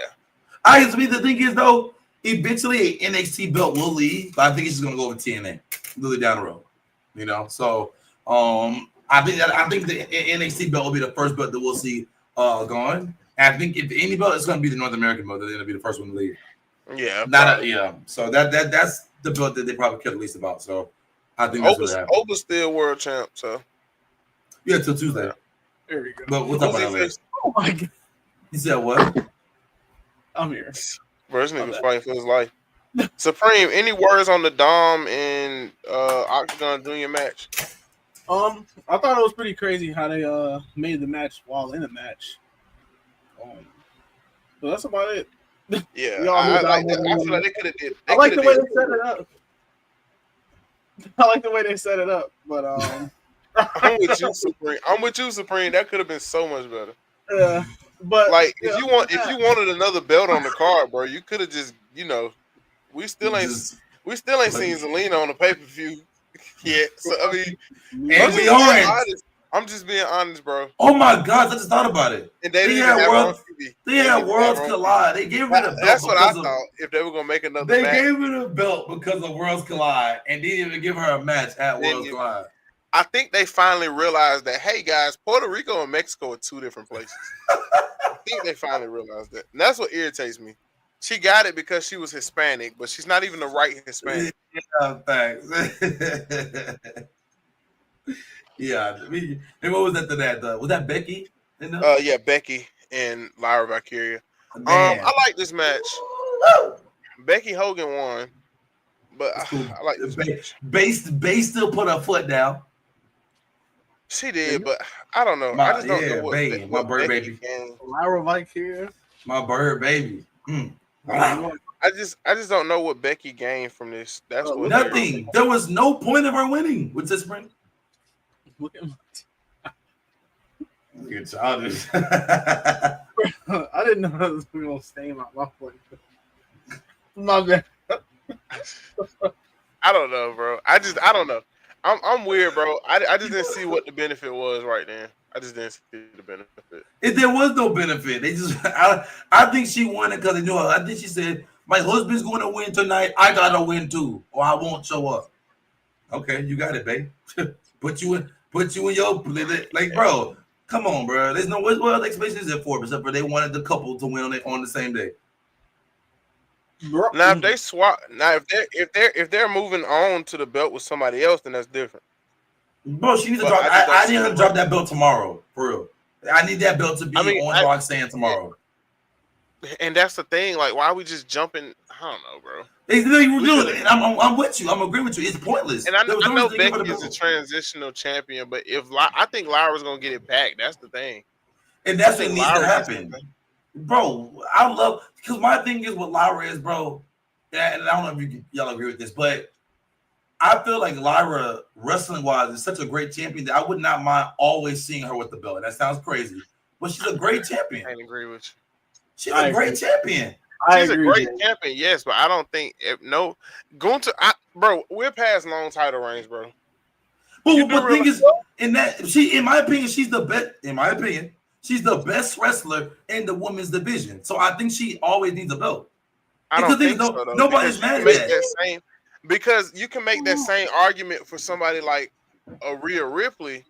S2: To me, the thing is though, eventually an NXT belt will leave, but I think it's just going to go over TNA, literally down the road. So I think the NXT belt will be the first belt that we'll see gone. And I think if any belt, it's going to be the North American belt. They're going to be the first one to leave.
S1: Yeah.
S2: So that's the belt that they probably care the least about. So I think that's what happened.
S1: Oba's still world champ. So
S2: yeah, till Tuesday.
S3: There we go.
S2: But we'll talk about that later.
S3: Oh my god.
S2: You said what?
S3: I'm here.
S1: Bro, this nigga's fighting for his life. Supreme, any words on the Dom and Octagon Junior match?
S3: I thought it was pretty crazy how they made the match while in a match. So that's about it.
S1: Yeah, I feel like they could have did.
S3: I like the way they set it up. I like the way they set it up, but
S1: I'm with you, Supreme. That could have been so much better.
S3: Yeah, but
S1: like if you wanted another belt on the card, bro, you could have just we still ain't seen Zelina on the pay-per-view yet. So I mean,
S2: and we aren't.
S1: I'm just being honest, bro.
S2: Oh my God, I just thought about it.
S1: And they
S2: They
S1: didn't even
S2: had
S1: have it on
S2: world.
S1: TV.
S2: They had Worlds Collide. They gave it a belt
S1: That's what I
S2: because of.
S1: thought. If they were gonna make another
S2: They
S1: match,
S2: gave it a belt because of Worlds Collide, and didn't even give her a match at
S1: Didn't
S2: Worlds
S1: even-
S2: Collide.
S1: I think they finally realized that, hey guys, Puerto Rico and Mexico are two different places. I think they finally realized that. And that's what irritates me. She got it because she was Hispanic, but she's not even the right Hispanic.
S2: Yeah, thanks. Yeah, and what was after that? Was that Becky?
S1: Yeah, Becky and Lyra Valkyria.
S2: Man.
S1: I like this match. Becky Hogan won, but I like this match.
S2: Base still put her foot down.
S1: She did, but I don't know. I just don't know what
S2: bird
S1: Becky
S2: baby.
S1: gained.
S3: Lyra Valkyria.
S2: My bird baby.
S1: I just don't know what Becky gained from this. That's what
S2: nothing. There was no point of her winning with this spring.
S3: Look at my
S2: You're childish.
S3: I didn't know that was gonna stain my plate. My bad.
S1: I don't know, bro. I don't know. I'm weird, bro. I just didn't see what the benefit was right then. I just didn't see the benefit.
S2: If there was no benefit, they just I think she won it because they knew her. I think she said, my husband's going to win tonight. I gotta win too, or I won't show up. Okay, you got it, babe. put you in your like, bro. Come on, bro. There's no what other expectation is there for except for they wanted the couple to win on the same day.
S1: Now if they swap, if they're moving on to the belt with somebody else, then that's different.
S2: Bro, she needs to drop. I need her to drop that belt tomorrow, for real. I need that belt to be on Roxanne tomorrow.
S1: And that's the thing. Like, why are we just jumping? I don't know, bro.
S2: And I'm with you. I'm agreeing with you. It's pointless.
S1: And I know Becky is a transitional champion, but I think Lyra's gonna get it back. That's the thing.
S2: And that's what needs to happen. Bro, I love because my thing is what Lyra is, bro. And I don't know if y'all agree with this, but I feel like Lyra, wrestling wise, is such a great champion that I would not mind always seeing her with the belt. That sounds crazy, but she's a great champion.
S1: I agree with you.
S2: She's a great champion.
S1: She's a great champion, yes, but I don't think bro, we're past long title reigns, bro.
S2: But the thing is, in my opinion, she's the best. In my opinion, she's the best wrestler in the women's division. So I think she always needs a belt.
S1: I don't think so, though.
S2: Nobody's mad at that.
S1: Because you can make that same argument for somebody like Rhea Ripley.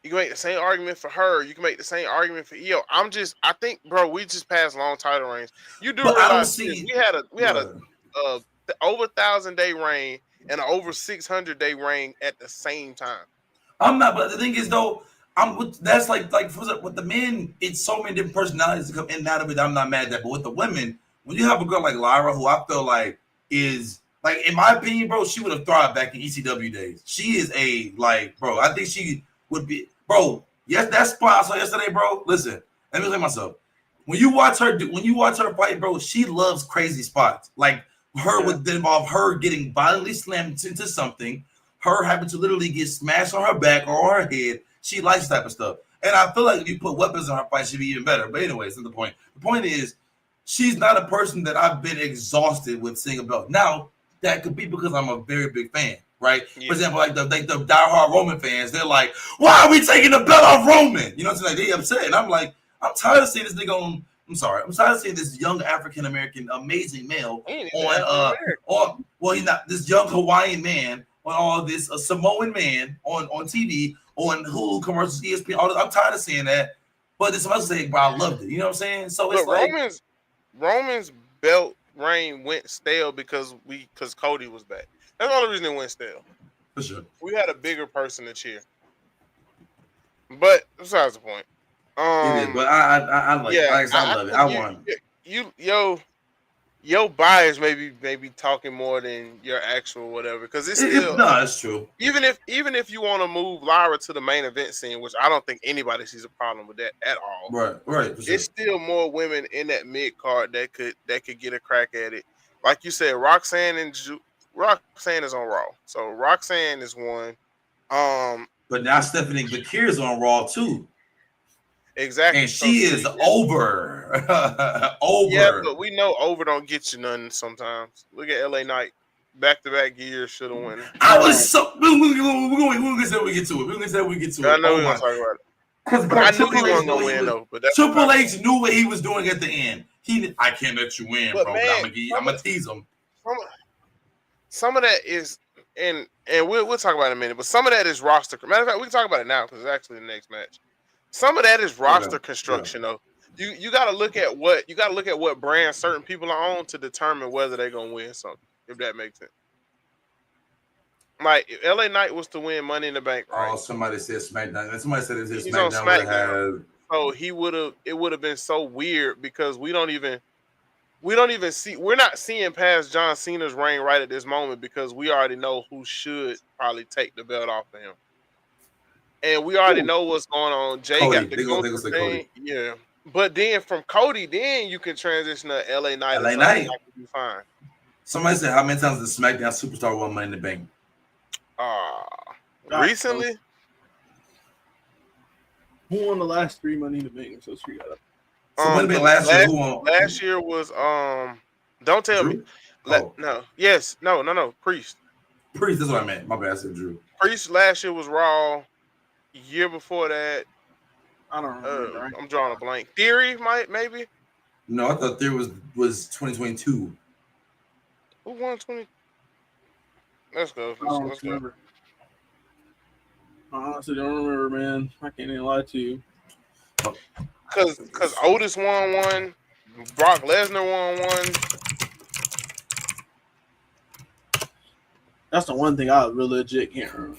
S1: You can make the same argument for her. You can make the same argument for Io. I think, bro, we just passed long title reigns. You do realize we had a over 1,000-day reign and an over 600-day reign at the same time.
S2: I'm not, but the thing is though, that's like with the men, it's so many different personalities to come in and out of it. I'm not mad at that, but with the women, when you have a girl like Lyra, who I feel like is like, in my opinion, bro, she would have thrived back in ECW days. She is bro, I think she would be, bro. Yes, that spot I saw yesterday, bro. Listen, let me explain myself. When you watch her fight, bro, she loves crazy spots. Like would involve her getting violently slammed into something, her having to literally get smashed on her back or on her head. She likes that type of stuff. And I feel like if you put weapons on her fight, she'd be even better. But anyways, that's the point. The point is, she's not a person that I've been exhausted with seeing a belt. Now, that could be because I'm a very big fan, right? Yeah. For example, like the diehard Roman fans, they're like, why are we taking the belt off Roman? You know what I'm saying? Like, they upset. And I'm like, I'm tired of seeing this nigga on. I'm tired of seeing this young African American amazing male he's not this young Hawaiian man on all this, a Samoan man on TV, on Hulu commercials, ESPN, all this. I'm tired of seeing that. But this must say, bro, I loved it. You know what I'm saying? So it's like
S1: Roman's belt reign went stale because Cody was back. That's the only reason it went stale.
S2: For sure.
S1: We had a bigger person to cheer. But besides the point.
S2: It is, but I love it. I won.
S1: Your bias may be talking more than your actual whatever, because it's still
S2: it's true.
S1: Even if you want to move Lyra to the main event scene, which I don't think anybody sees a problem with that at all.
S2: Right. For sure.
S1: It's still more women in that mid card that could get a crack at it. Like you said, Roxanne is on Raw, so Roxanne is one.
S2: But now Stephanie Bakir is on Raw too.
S1: Exactly.
S2: And she is over.
S1: Yeah, but we know over don't get you nothing sometimes. Look at LA Knight. back-to-back years should have won.
S2: I was so we're gonna say we get to it. We're gonna say we get to
S1: I
S2: it.
S1: know
S2: Oh
S1: we're
S2: my!
S1: gonna talk about it.
S2: Because
S1: But I knew he
S2: Triple H
S1: wasn't
S2: knew
S1: gonna
S2: he
S1: win
S2: was.
S1: though. But that's
S2: Triple H knew what he was doing at the end. I can't let you win,
S1: But
S2: bro.
S1: man,
S2: I'm gonna tease him.
S1: Some of that is, and we'll talk about it in a minute. But some of that is roster. Matter of fact, we can talk about it now because it's actually the next match. Some of that is roster construction, though. You got to look at what brand certain people are on to determine whether they're gonna win something. If that makes sense. Like if LA Knight was to win Money in the Bank, right?
S2: Oh, somebody said SmackDown. Somebody said it's
S1: He's on
S2: SmackDown.
S1: SmackDown. So it would have been so weird because we don't even see, we're not seeing past John Cena's reign right at this moment because we already know who should probably take the belt off of him. And we already know what's going on. Jay
S2: Cody.
S1: got the
S2: They gonna
S1: Gunther
S2: say
S1: thing.
S2: Cody.
S1: Yeah. But then from Cody, then you can transition to LA Knight.
S2: LA Knight.
S1: That could be fine.
S2: Somebody said how many times the SmackDown superstar won Money in the Bank?
S1: Recently?
S3: Who won the last 3 Money in the Bank? So she got up.
S2: So Money in the Bank last year, who won?
S1: Last year was don't tell
S2: Drew?
S1: me. No. Priest.
S2: Priest, that's what I meant. My bad, I said Drew.
S1: Priest last year was Raw. Year before that,
S3: I don't remember.
S1: I'm drawing a blank. Theory maybe.
S2: No, I thought there was 2022.
S1: Who won 20? Let's go.
S3: I don't remember. I honestly don't remember, man. I can't even lie to you.
S1: Because Otis won one, Brock Lesnar won one.
S3: That's the one thing I really legit can't remember.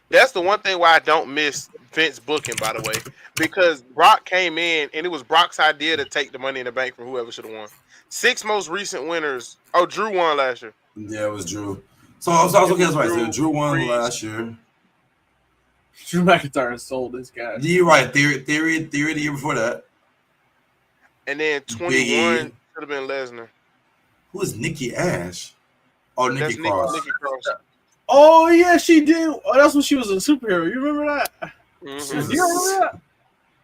S1: That's the one thing why I don't miss Vince booking, by the way, because Brock came in and it was Brock's idea to take the Money in the Bank from whoever should have won. 6 most recent winners. Oh, Drew won last year.
S2: Yeah, it was Drew. So I was looking at right. So Drew won
S1: Priest.
S2: last year.
S3: Drew McIntyre sold this guy.
S2: You're right. Theory the year before that.
S1: And then 21 should have been Lesnar.
S2: Who is Nikki Ash? Oh, Nikki Cross.
S1: Nikki Cross.
S3: Oh yeah, she did. Oh, that's when she was a superhero. You remember that?
S1: Mm-hmm.
S3: You remember that?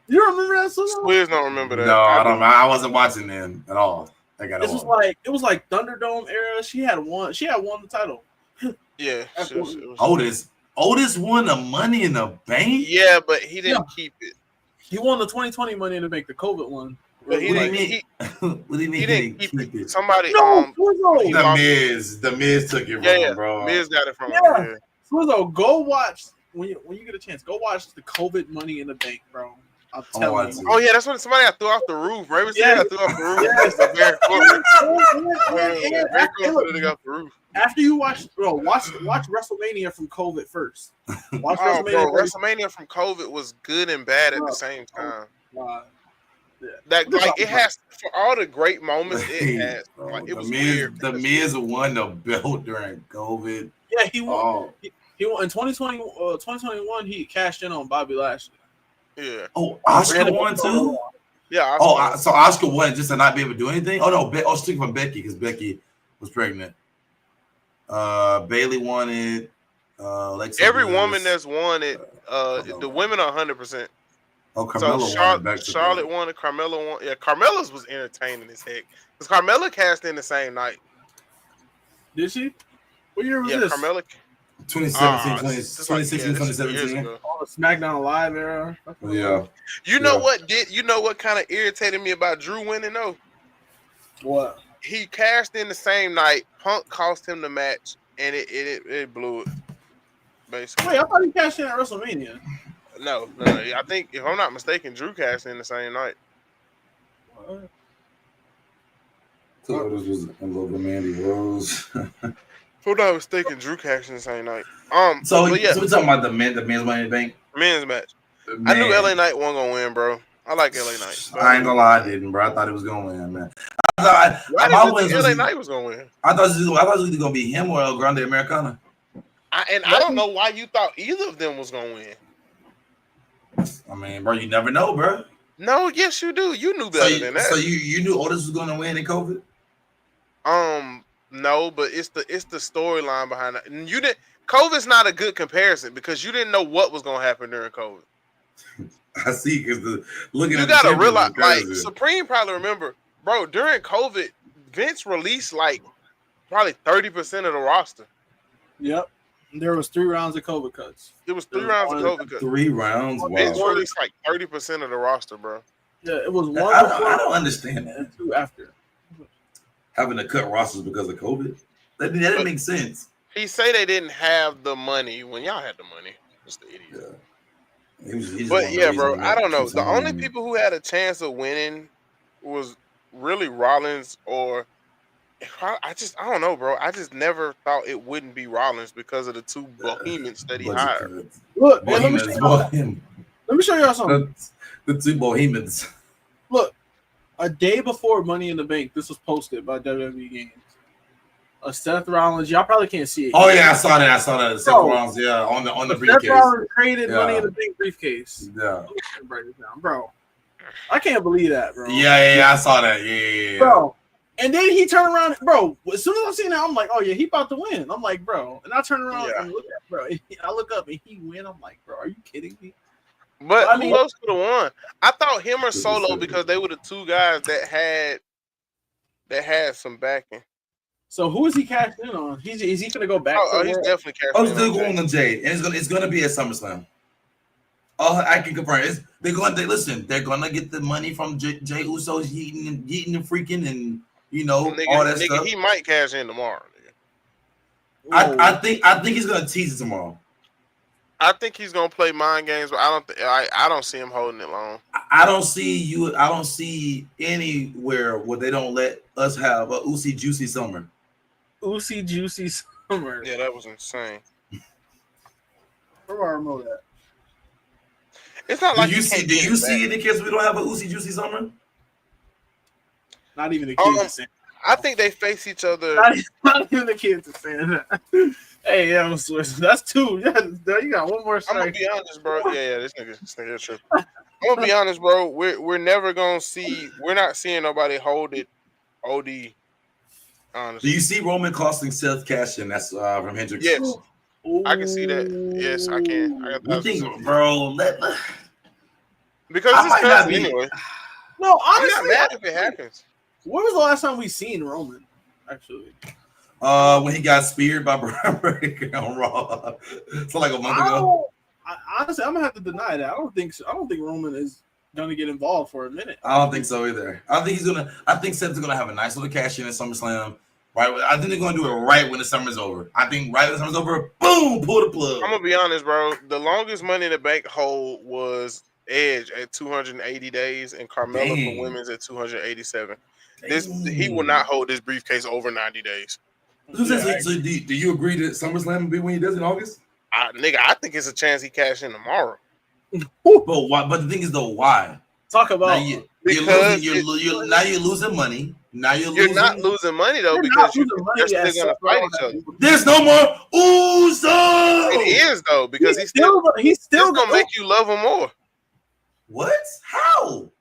S3: You remember that?
S1: Squeeze don't remember that.
S2: No, I don't. I wasn't watching them at all. It
S3: was like Thunderdome era. She had won the title.
S1: Yeah.
S2: Otis won the Money in the Bank.
S1: Yeah, but he didn't keep it.
S3: He won the 2020 Money in the Bank, the COVID one.
S1: But he didn't
S2: keep it.
S1: Somebody
S2: The Miz took it from him, bro.
S1: Miz got it from him.
S3: Yeah. Swizzo, go watch when you get a chance. Go watch the COVID Money in the Bank, bro. I'm telling you.
S1: Oh yeah, that's when somebody got threw off the roof. Raven got threw off the roof. Yes.
S3: After you watch WrestleMania from COVID first. Watch
S1: WrestleMania from COVID was good and bad at the same time. Yeah. It has, for all the great moments it has. Like, it was weird.
S2: The Miz won the belt during COVID.
S3: Yeah, he won. He won in 2021. He cashed in on Bobby Lashley.
S1: Yeah.
S2: Oh, Oscar won too.
S1: Yeah.
S2: So Oscar won just to not be able to do anything. Oh no, speaking from Becky because Becky was pregnant. Bailey won it.
S1: Every woman that's won it. The women are 100%.
S2: Oh, Carmella won.
S1: Charlotte won it. Carmella won. Yeah, Carmella's was entertaining as heck because Carmella cast in the same night.
S3: Did she? What year was this?
S1: Carmella.
S2: 2016, 2017.
S3: Oh, the SmackDown Live era.
S2: Yeah.
S1: You know what kind of irritated me about Drew winning though?
S3: What?
S1: He cashed in the same night. Punk cost him the match, and it blew it. Basically.
S3: Wait, I thought he cashed in at WrestleMania.
S1: No. I think if I'm not mistaken, Drew cashed in the same night.
S3: What?
S2: So this was in love with Mandy Rose.
S1: If I'm not mistaken, Drew cashed in the same night.
S2: So we're talking about the men's Money in the Bank.
S1: Men's match. I knew LA Knight wasn't gonna win, bro. I like LA Knight.
S2: I ain't gonna lie, I didn't, bro. I thought it was gonna win, man.
S1: LA Knight was gonna win.
S2: I thought it was either gonna be him or El Grande Americana.
S1: I don't know why you thought either of them was gonna win.
S2: I mean, bro, you never know, bro.
S1: No, yes, you do. You knew better than that.
S2: So you knew Otis was gonna win in COVID?
S1: No, but it's the storyline behind that. You didn't. COVID's not a good comparison because you didn't know what was gonna happen during COVID.
S2: I see, because you
S1: gotta realize, like Supreme probably remember bro, during COVID, Vince released like probably 30% of the roster.
S3: Yep. There was 3 rounds of COVID cuts.
S1: It was 3 rounds of COVID cuts.
S2: 3 rounds. Wow.
S1: Vince released like 30% of the roster, bro.
S3: Yeah, it was 1
S2: I
S3: before.
S2: don't understand that.
S3: And 2 after.
S2: Having to cut rosters because of COVID. That didn't make sense.
S1: He say they didn't have the money when y'all had the money. Just the idiot.
S2: Yeah. He
S1: but yeah, bro, I don't know. The only people who had a chance of winning was really Rollins or I don't know, bro. I just never thought it wouldn't be Rollins because of the 2 Bohemians that he hired.
S3: Look,
S2: let me show
S3: y'all something.
S2: The 2 Bohemians.
S3: Look, a day before Money in the Bank, this was posted by WWE Games. Seth Rollins, y'all probably can't see it.
S2: Oh yeah, I saw that. Seth Rollins, yeah, on the briefcase.
S3: Seth Rollins created Money in the Bank briefcase.
S2: Yeah,
S3: break it down, bro. I can't believe that, bro.
S2: Yeah, I saw that. Yeah,
S3: bro. And then he turned around, bro. As soon as I seen that, I'm like, oh yeah, he about to win. I'm like, bro. And I turn around and look at bro. I look up and he win. I'm like, bro, are you kidding me?
S1: But who else could have won? I thought him or Solo because they were the 2 guys that had some backing.
S3: So who is he cashing in on? Is he gonna go back?
S1: He's definitely cashing.
S2: He's still going on Jay, and it's gonna be at SummerSlam. Oh, I can confirm. They're gonna get the money from Jay Uso eating and freaking and all that stuff.
S1: He might cash in tomorrow.
S2: I think he's gonna tease it tomorrow.
S1: I think he's gonna play mind games, but I don't see him holding it long.
S2: I don't see anywhere where they don't let us have a Usi Juicy Summer.
S3: Usi Juicy Summer.
S1: Yeah, that was insane.
S3: Where our remote at?
S1: It's not like
S2: do you see any case we don't have a Usi Juicy Summer?
S3: Not even the kids.
S1: I think they face each other.
S3: Not even the kids are saying that. Hey, yeah, that's 2. Yeah, you got 1 more strike.
S1: I'm gonna be honest, bro. Yeah, this nigga tripping. I'm gonna be honest, bro. We're never gonna see. We're not seeing nobody hold it. OD. Honestly.
S2: Do you see Roman costing Seth cash in? That's from Hendricks.
S1: Yes, I can see that. Yes, I can.
S2: I think, bro.
S1: Because it's cousin anyway.
S3: No, honestly,
S1: I'm not mad if it happens.
S3: When was the last time we seen Roman? Actually,
S2: when he got speared by Brian Breaker on Raw, so like a month ago.
S3: Honestly, I'm gonna have to deny that. I don't think Roman is gonna get involved for a minute.
S2: I don't think so either. I think Seth's gonna have a nice little cash in at SummerSlam. Right, I think they're gonna do it right when the summer's over. I think right when the summer's over, boom, pull the plug.
S1: I'm gonna be honest, bro. The longest Money in the Bank hold was Edge at 280 days and Carmella for women's at 287. He will not hold this briefcase over 90 days.
S2: So do you agree that SummerSlam will be when he does in August?
S1: I think it's a chance he cash in tomorrow.
S2: But why? But the thing is, though, why?
S3: Talk about
S2: you're losing money. Now you're
S1: not losing money though because they're gonna fight each other.
S2: There's no more Uso.
S1: It is though because he's still gonna make you love him more.
S2: What? How?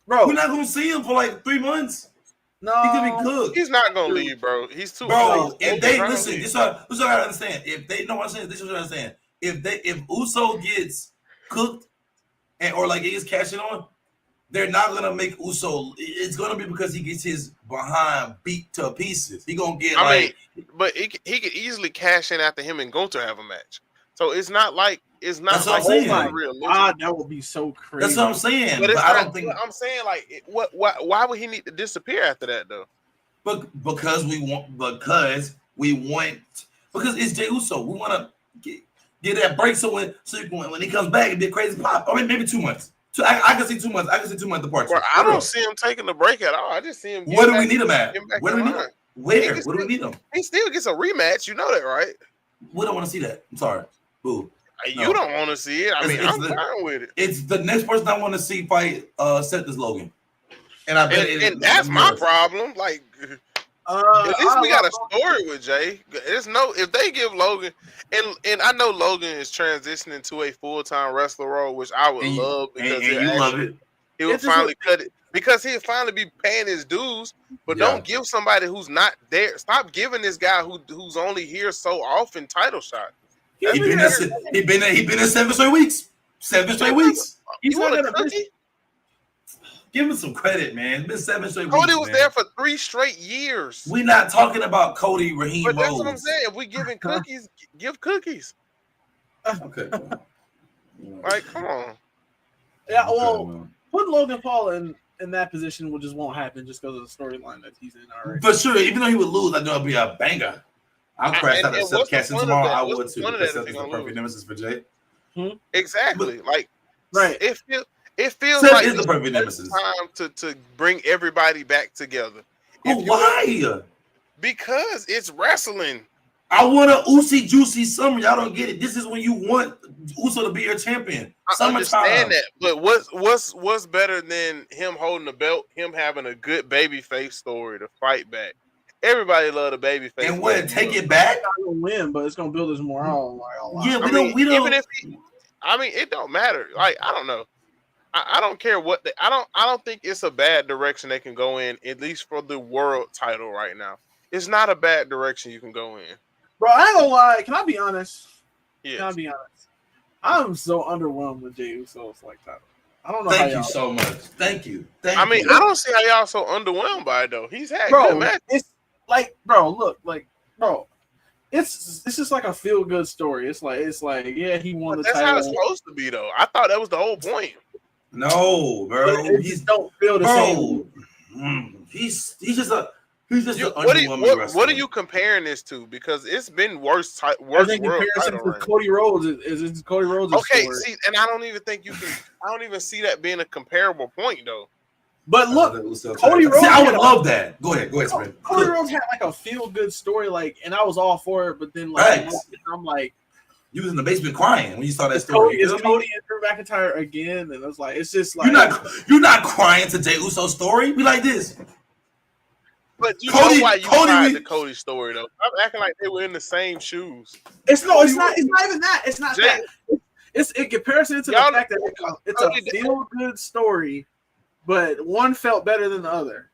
S3: Bro,
S2: we're not gonna see him for like 3 months.
S3: No,
S2: he could be cooked.
S1: He's not gonna leave, bro. He's too.
S2: Bro, if they listen, this is what I gotta understand. If they know what I'm saying, this is what I understand. If Uso gets cooked or like he is cashing on, they're not gonna make Uso. It's gonna be because he gets his behind beat to pieces. He gonna get.
S1: But he could easily cash in after him and Gunther have a match. So it's not like
S2: That's what I'm saying.
S3: God, that would be so crazy.
S2: That's what I'm saying.
S1: But
S2: I don't think
S1: I'm saying like why would he need to disappear after that though?
S2: Because it's Jey Uso. We want to get that break so when he comes back it'd be a crazy pop. I mean maybe 2 months. I can see 2 months. I can see 2 months apart.
S1: Bro, I don't see him taking the break at all. I just see him.
S2: Where do we need him at? Where do we need him? Where do we need him?
S1: He still gets a rematch. You know that, right?
S2: We don't want to see that. I'm sorry. Boo.
S1: You don't want to see it. I mean, I'm fine with it.
S2: It's the next person I want to see fight Seth is Logan.
S1: And that's my problem. Like, at least we got a story with Jay. If they give Logan, and I know Logan is transitioning to a full-time wrestler role, which I would love because
S2: love it.
S1: He would finally cut it because he'll finally be paying his dues. But don't give somebody who's not there. Stop giving this guy who's only here so often title shot.
S2: He been in 7 straight weeks. 7 straight weeks.
S3: He's not gonna miss.
S2: Give him some credit, man. It's been 7 straight
S1: Cody
S2: weeks,
S1: was
S2: man.
S1: there for 3 straight years.
S2: We're not talking about Cody Raheem
S1: But that's
S2: Rose.
S1: what I'm saying. If we giving cookies, give cookies.
S2: Okay. Well.
S1: Like, come on.
S3: Yeah, well, put Logan Paul in that position just won't happen just because of the storyline that he's in already.
S2: For sure, even though he would lose, I know it'd be a banger. I'll crash out at casting tomorrow. I would too. Because that's the perfect nemesis for Jay.
S1: Exactly. Like,
S3: right.
S1: It feels
S2: Seth
S1: like
S2: is the perfect nemesis.
S1: Time to bring everybody back together.
S2: But why?
S1: Because it's wrestling.
S2: I want a Uzi Juicy summer. Y'all don't get it. This is when you want Uso to be your champion.
S1: I understand that, but what's better than him holding the belt? Him having a good babyface story to fight back. Everybody love the babyface.
S2: And what? Take it back?
S3: It's not gonna win, but it's gonna build his morale.
S2: Yeah, we don't.
S1: Even if it don't matter. Like, I don't know. I don't care what I don't think it's a bad direction they can go in, at least for the world title right now. It's not a bad direction you can go in.
S3: Bro, I ain't gonna lie. Can I be honest?
S1: Yeah.
S3: Can I be honest? I'm so underwhelmed with Jey Uso's title. I don't know.
S2: Thank you so much. Thank you.
S1: I don't see how y'all so underwhelmed by it though. He's had good matches.
S3: It's like, bro, it's just like a feel good story. It's like yeah, he won the title.
S1: That's how it's supposed to be though. I thought that was the whole point.
S2: No, bro.
S3: It just don't feel the same.
S2: He's just an
S1: underwhelming wrestler. What are you comparing this to? Because it's been worse.
S3: I think comparison to Cody Rhodes is Cody Rhodes.
S1: Okay,
S3: story.
S1: see, and I don't even think you can. I don't even see that being a comparable point though.
S3: But look, Cody Rhodes.
S2: I would love that. Go ahead, Spring.
S3: Cody Rhodes had a feel good story, and I was all for it. But then I'm like.
S2: You was in the basement crying when you saw that story.
S3: Is Cody and Drew McIntyre again? And I was like, it's just like
S2: you're not crying to Jey Uso's story. Be like this.
S1: But you know why you cried the Cody story though. I'm acting like they were in the same shoes.
S3: It's not even that. It's not that. It's in comparison to the fact that it's a feel good story, but one felt better than the other.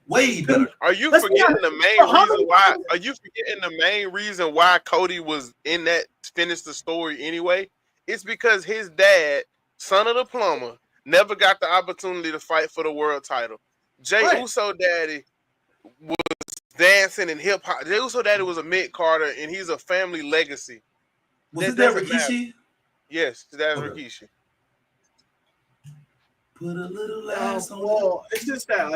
S2: Way better.
S1: Are you forgetting the main reason why? Are you forgetting the main reason why Cody was in that finished the story anyway? It's because his dad, son of the plumber, never got the opportunity to fight for the world title. Jey Uso daddy was dancing in hip hop. Jey Uso daddy was a mid-carder, and he's a family legacy.
S2: Was his dad Rikishi?
S1: Yes, his dad Rikishi.
S2: Put a little ass on.
S3: Well, it's just that,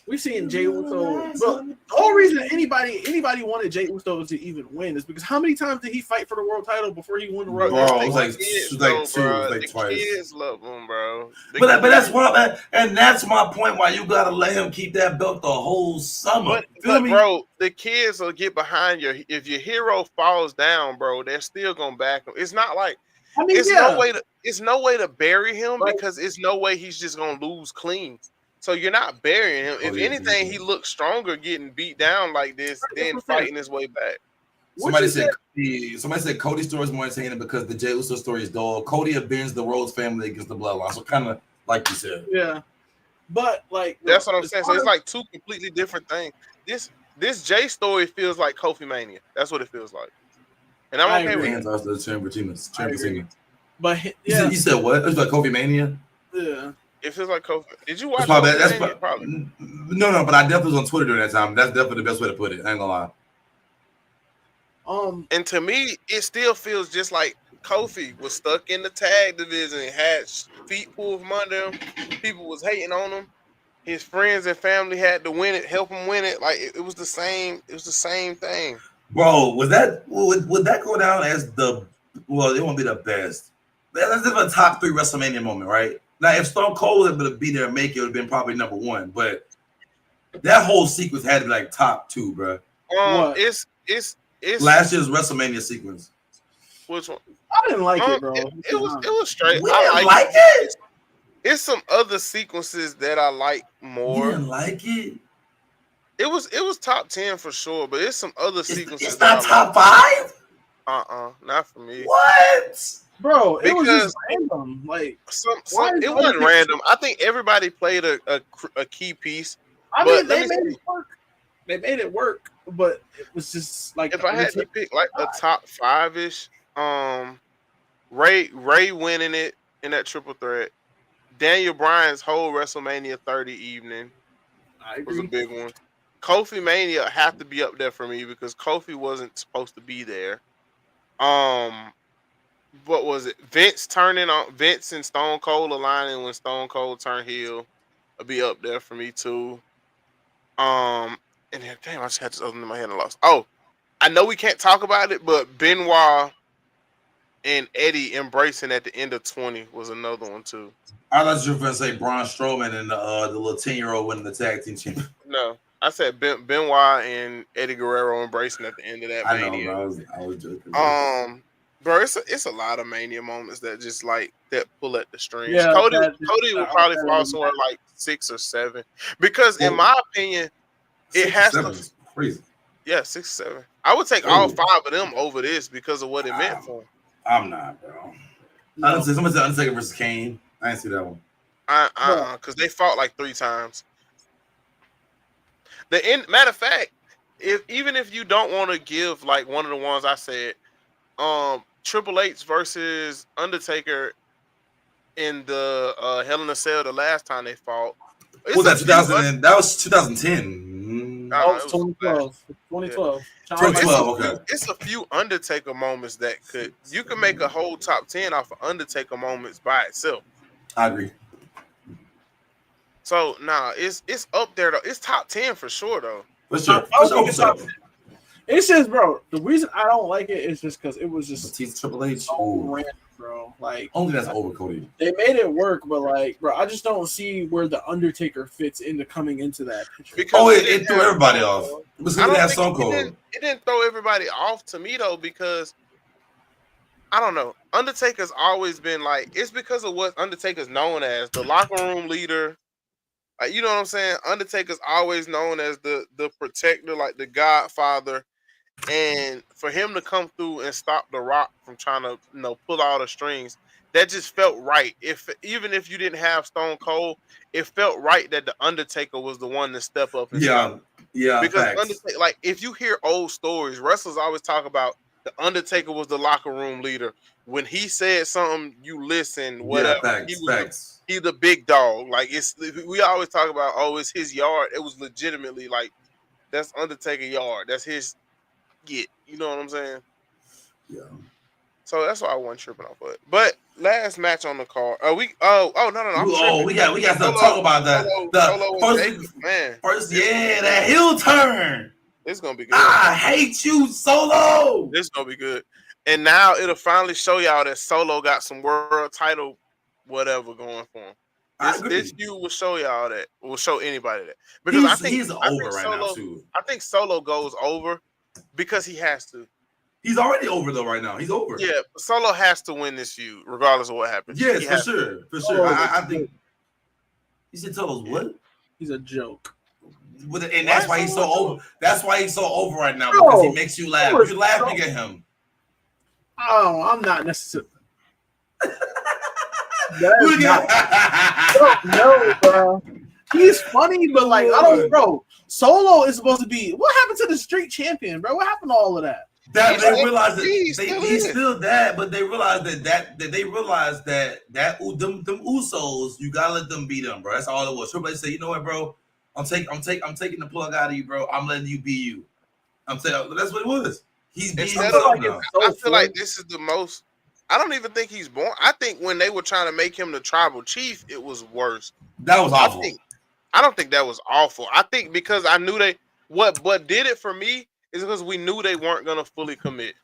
S3: we seen Jey Uso. But the only reason anybody wanted Jey Uso to even win is because how many times did he fight for the world title before he won the world title?
S2: Bro, it was twice.
S1: Kids love him, bro.
S2: But that's and that's my point. Why you gotta let him keep that belt the whole summer?
S1: But bro, the kids will get behind you. If your hero falls down, bro, they're still gonna back him. It's not like. It's no way to bury him because it's no way he's just gonna lose clean. So you're not burying him. If anything, he looks stronger getting beat down like this than fighting his way back.
S2: Somebody said Cody's story is more entertaining because the Jey Uso story is dull. Cody avenged the Rhodes family against the Bloodline. So kind of like you said.
S3: Yeah. But
S1: that's what I'm saying. So it's like two completely different things. This Jey story feels like Kofi Mania. That's what it feels like. And I'm okay with
S2: it.
S3: But
S2: you said what? It was like Kofi Mania?
S3: Yeah.
S1: It feels like Kofi. Did you watch
S2: it? Probably. No, but I definitely was on Twitter during that time. That's definitely the best way to put it. I ain't gonna
S3: lie.
S1: And to me, it still feels just like Kofi was stuck in the tag division, had feet pulled from under him. People was hating on him. His friends and family had to win it, help him win it. Like it was the same. It was the same thing.
S2: Bro, would that go down as it won't be the best. That's a top 3 WrestleMania moment, right? Now, if Stone Cold would be there and make it, would have been probably number 1. But that whole sequence had to be like top 2, bro.
S1: It's
S2: last year's WrestleMania sequence.
S1: Which one?
S3: I didn't like it, bro.
S1: It was straight.
S2: I like it.
S1: It's some other sequences that I like more.
S2: You didn't like it?
S1: It was top 10 for sure, but it's some other sequences.
S2: It's not top 5?
S1: Not for me.
S2: What?
S3: Bro, it was just random.
S1: It wasn't random. I think everybody played a key piece.
S3: I mean, they made it work. They made it work, but it was just like
S1: if I had to pick like a top 5-ish, Ray winning it in that triple threat, Daniel Bryan's whole WrestleMania 30 evening
S3: I
S1: was a
S3: agree.
S1: big one. Kofi Mania have to be up there for me because Kofi wasn't supposed to be there. What was it? Vince and Stone Cold aligning when Stone Cold turned heel. Will be up there for me too. And then damn, I just had this other in my head and lost. Oh, I know we can't talk about it, but Benoit and Eddie embracing at the end of 20 was another one too.
S2: I thought you were going to say Braun Strowman and the little 10-year-old winning the tag team championship.
S1: No, I said Benoit and Eddie Guerrero embracing at the end of that
S2: I know,
S1: Mania.
S2: bro. I was joking.
S1: Bro, it's a lot of Mania moments that just like that pull at the strings.
S3: Yeah,
S1: Cody will probably fall somewhere like 6 or 7 because in my opinion, it has to.
S2: Crazy.
S1: Yeah, 6 or 7. I would take all 5 of them over this because of what it meant for him.
S2: I'm not, bro. No. Somebody said Undertaker versus Kane. I didn't see that one.
S1: Because they fought like 3 times. Matter of fact, even if you don't want to give like one of the ones I said, Triple H versus Undertaker in the Hell in a Cell the last time they fought.
S2: Was that 2000? That was 2010.
S3: That was 2012. 2012.
S1: Yeah.
S2: 2012. Okay.
S1: It's a few Undertaker moments that you can make a whole top 10 off of Undertaker moments by itself.
S2: I agree.
S1: So it's up there though. It's top 10 for sure though.
S2: For sure.
S3: It's just, bro. The reason I don't like it is just because it was just
S2: Triple H.
S3: So random, bro. Like
S2: only that's over, Cody.
S3: They made it work, but like, bro, I just don't see where the Undertaker fits into coming into that picture.
S1: Because
S2: it threw everybody off. It was that Stone Cold.
S1: It didn't throw everybody off to me though, because I don't know. Undertaker's always been like, it's because of what Undertaker's known as, the locker room leader. Like, you know what I'm saying? Undertaker's always known as the protector, like the Godfather. And for him to come through and stop The Rock from trying to, pull all the strings, that just felt right. Even if you didn't have Stone Cold, it felt right that the Undertaker was the one to step up and stop.
S2: Yeah.
S1: Because Undertaker, like, if you hear old stories, wrestlers always talk about the Undertaker was the locker room leader. When he said something, you listen. Whatever.
S2: Yeah,
S1: He's the big dog. Like, we always talk about, it's his yard. It was legitimately like, that's Undertaker yard. That's his. You know what I'm saying?
S2: Yeah.
S1: So that's why I wasn't tripping off of it. But last match on the card. No.
S2: We got to talk about that. First, that heel turn.
S1: It's gonna be good.
S2: I hate you, Solo.
S1: It's gonna be good. And now it'll finally show y'all that Solo got some world title, whatever going for him. This feud will show y'all that. Will show anybody that. Because I think
S2: he's over right now too.
S1: I think Solo goes over. Because he has to.
S2: He's already over though right now. He's over.
S1: Yeah, Solo has to win this feud, regardless of what happens.
S2: Yes, for sure. For sure. I think he said Solo's what?
S3: He's a joke.
S2: And that's why he's so over. That's why he's so over right now, because he makes you laugh. You're laughing at him.
S3: Oh, I'm not necessarily. No, bro. He's funny, but like, I don't, bro. Solo is supposed to be. What happened to the street champion, bro? What happened to all of that?
S2: That they realized that he's still that, but they realized that them Usos, you gotta let them beat them, bro. That's all it was. Triple H said, you know what, bro? I'm taking the plug out of you, bro. I'm letting you be you. I'm saying that's what it was. He's being himself now.
S1: I feel like this is the most. I don't even think he's born. I think when they were trying to make him the tribal chief, it was worse.
S2: That was awful.
S1: I don't think that was awful. I think because I knew what did it for me is because we knew they weren't gonna fully commit.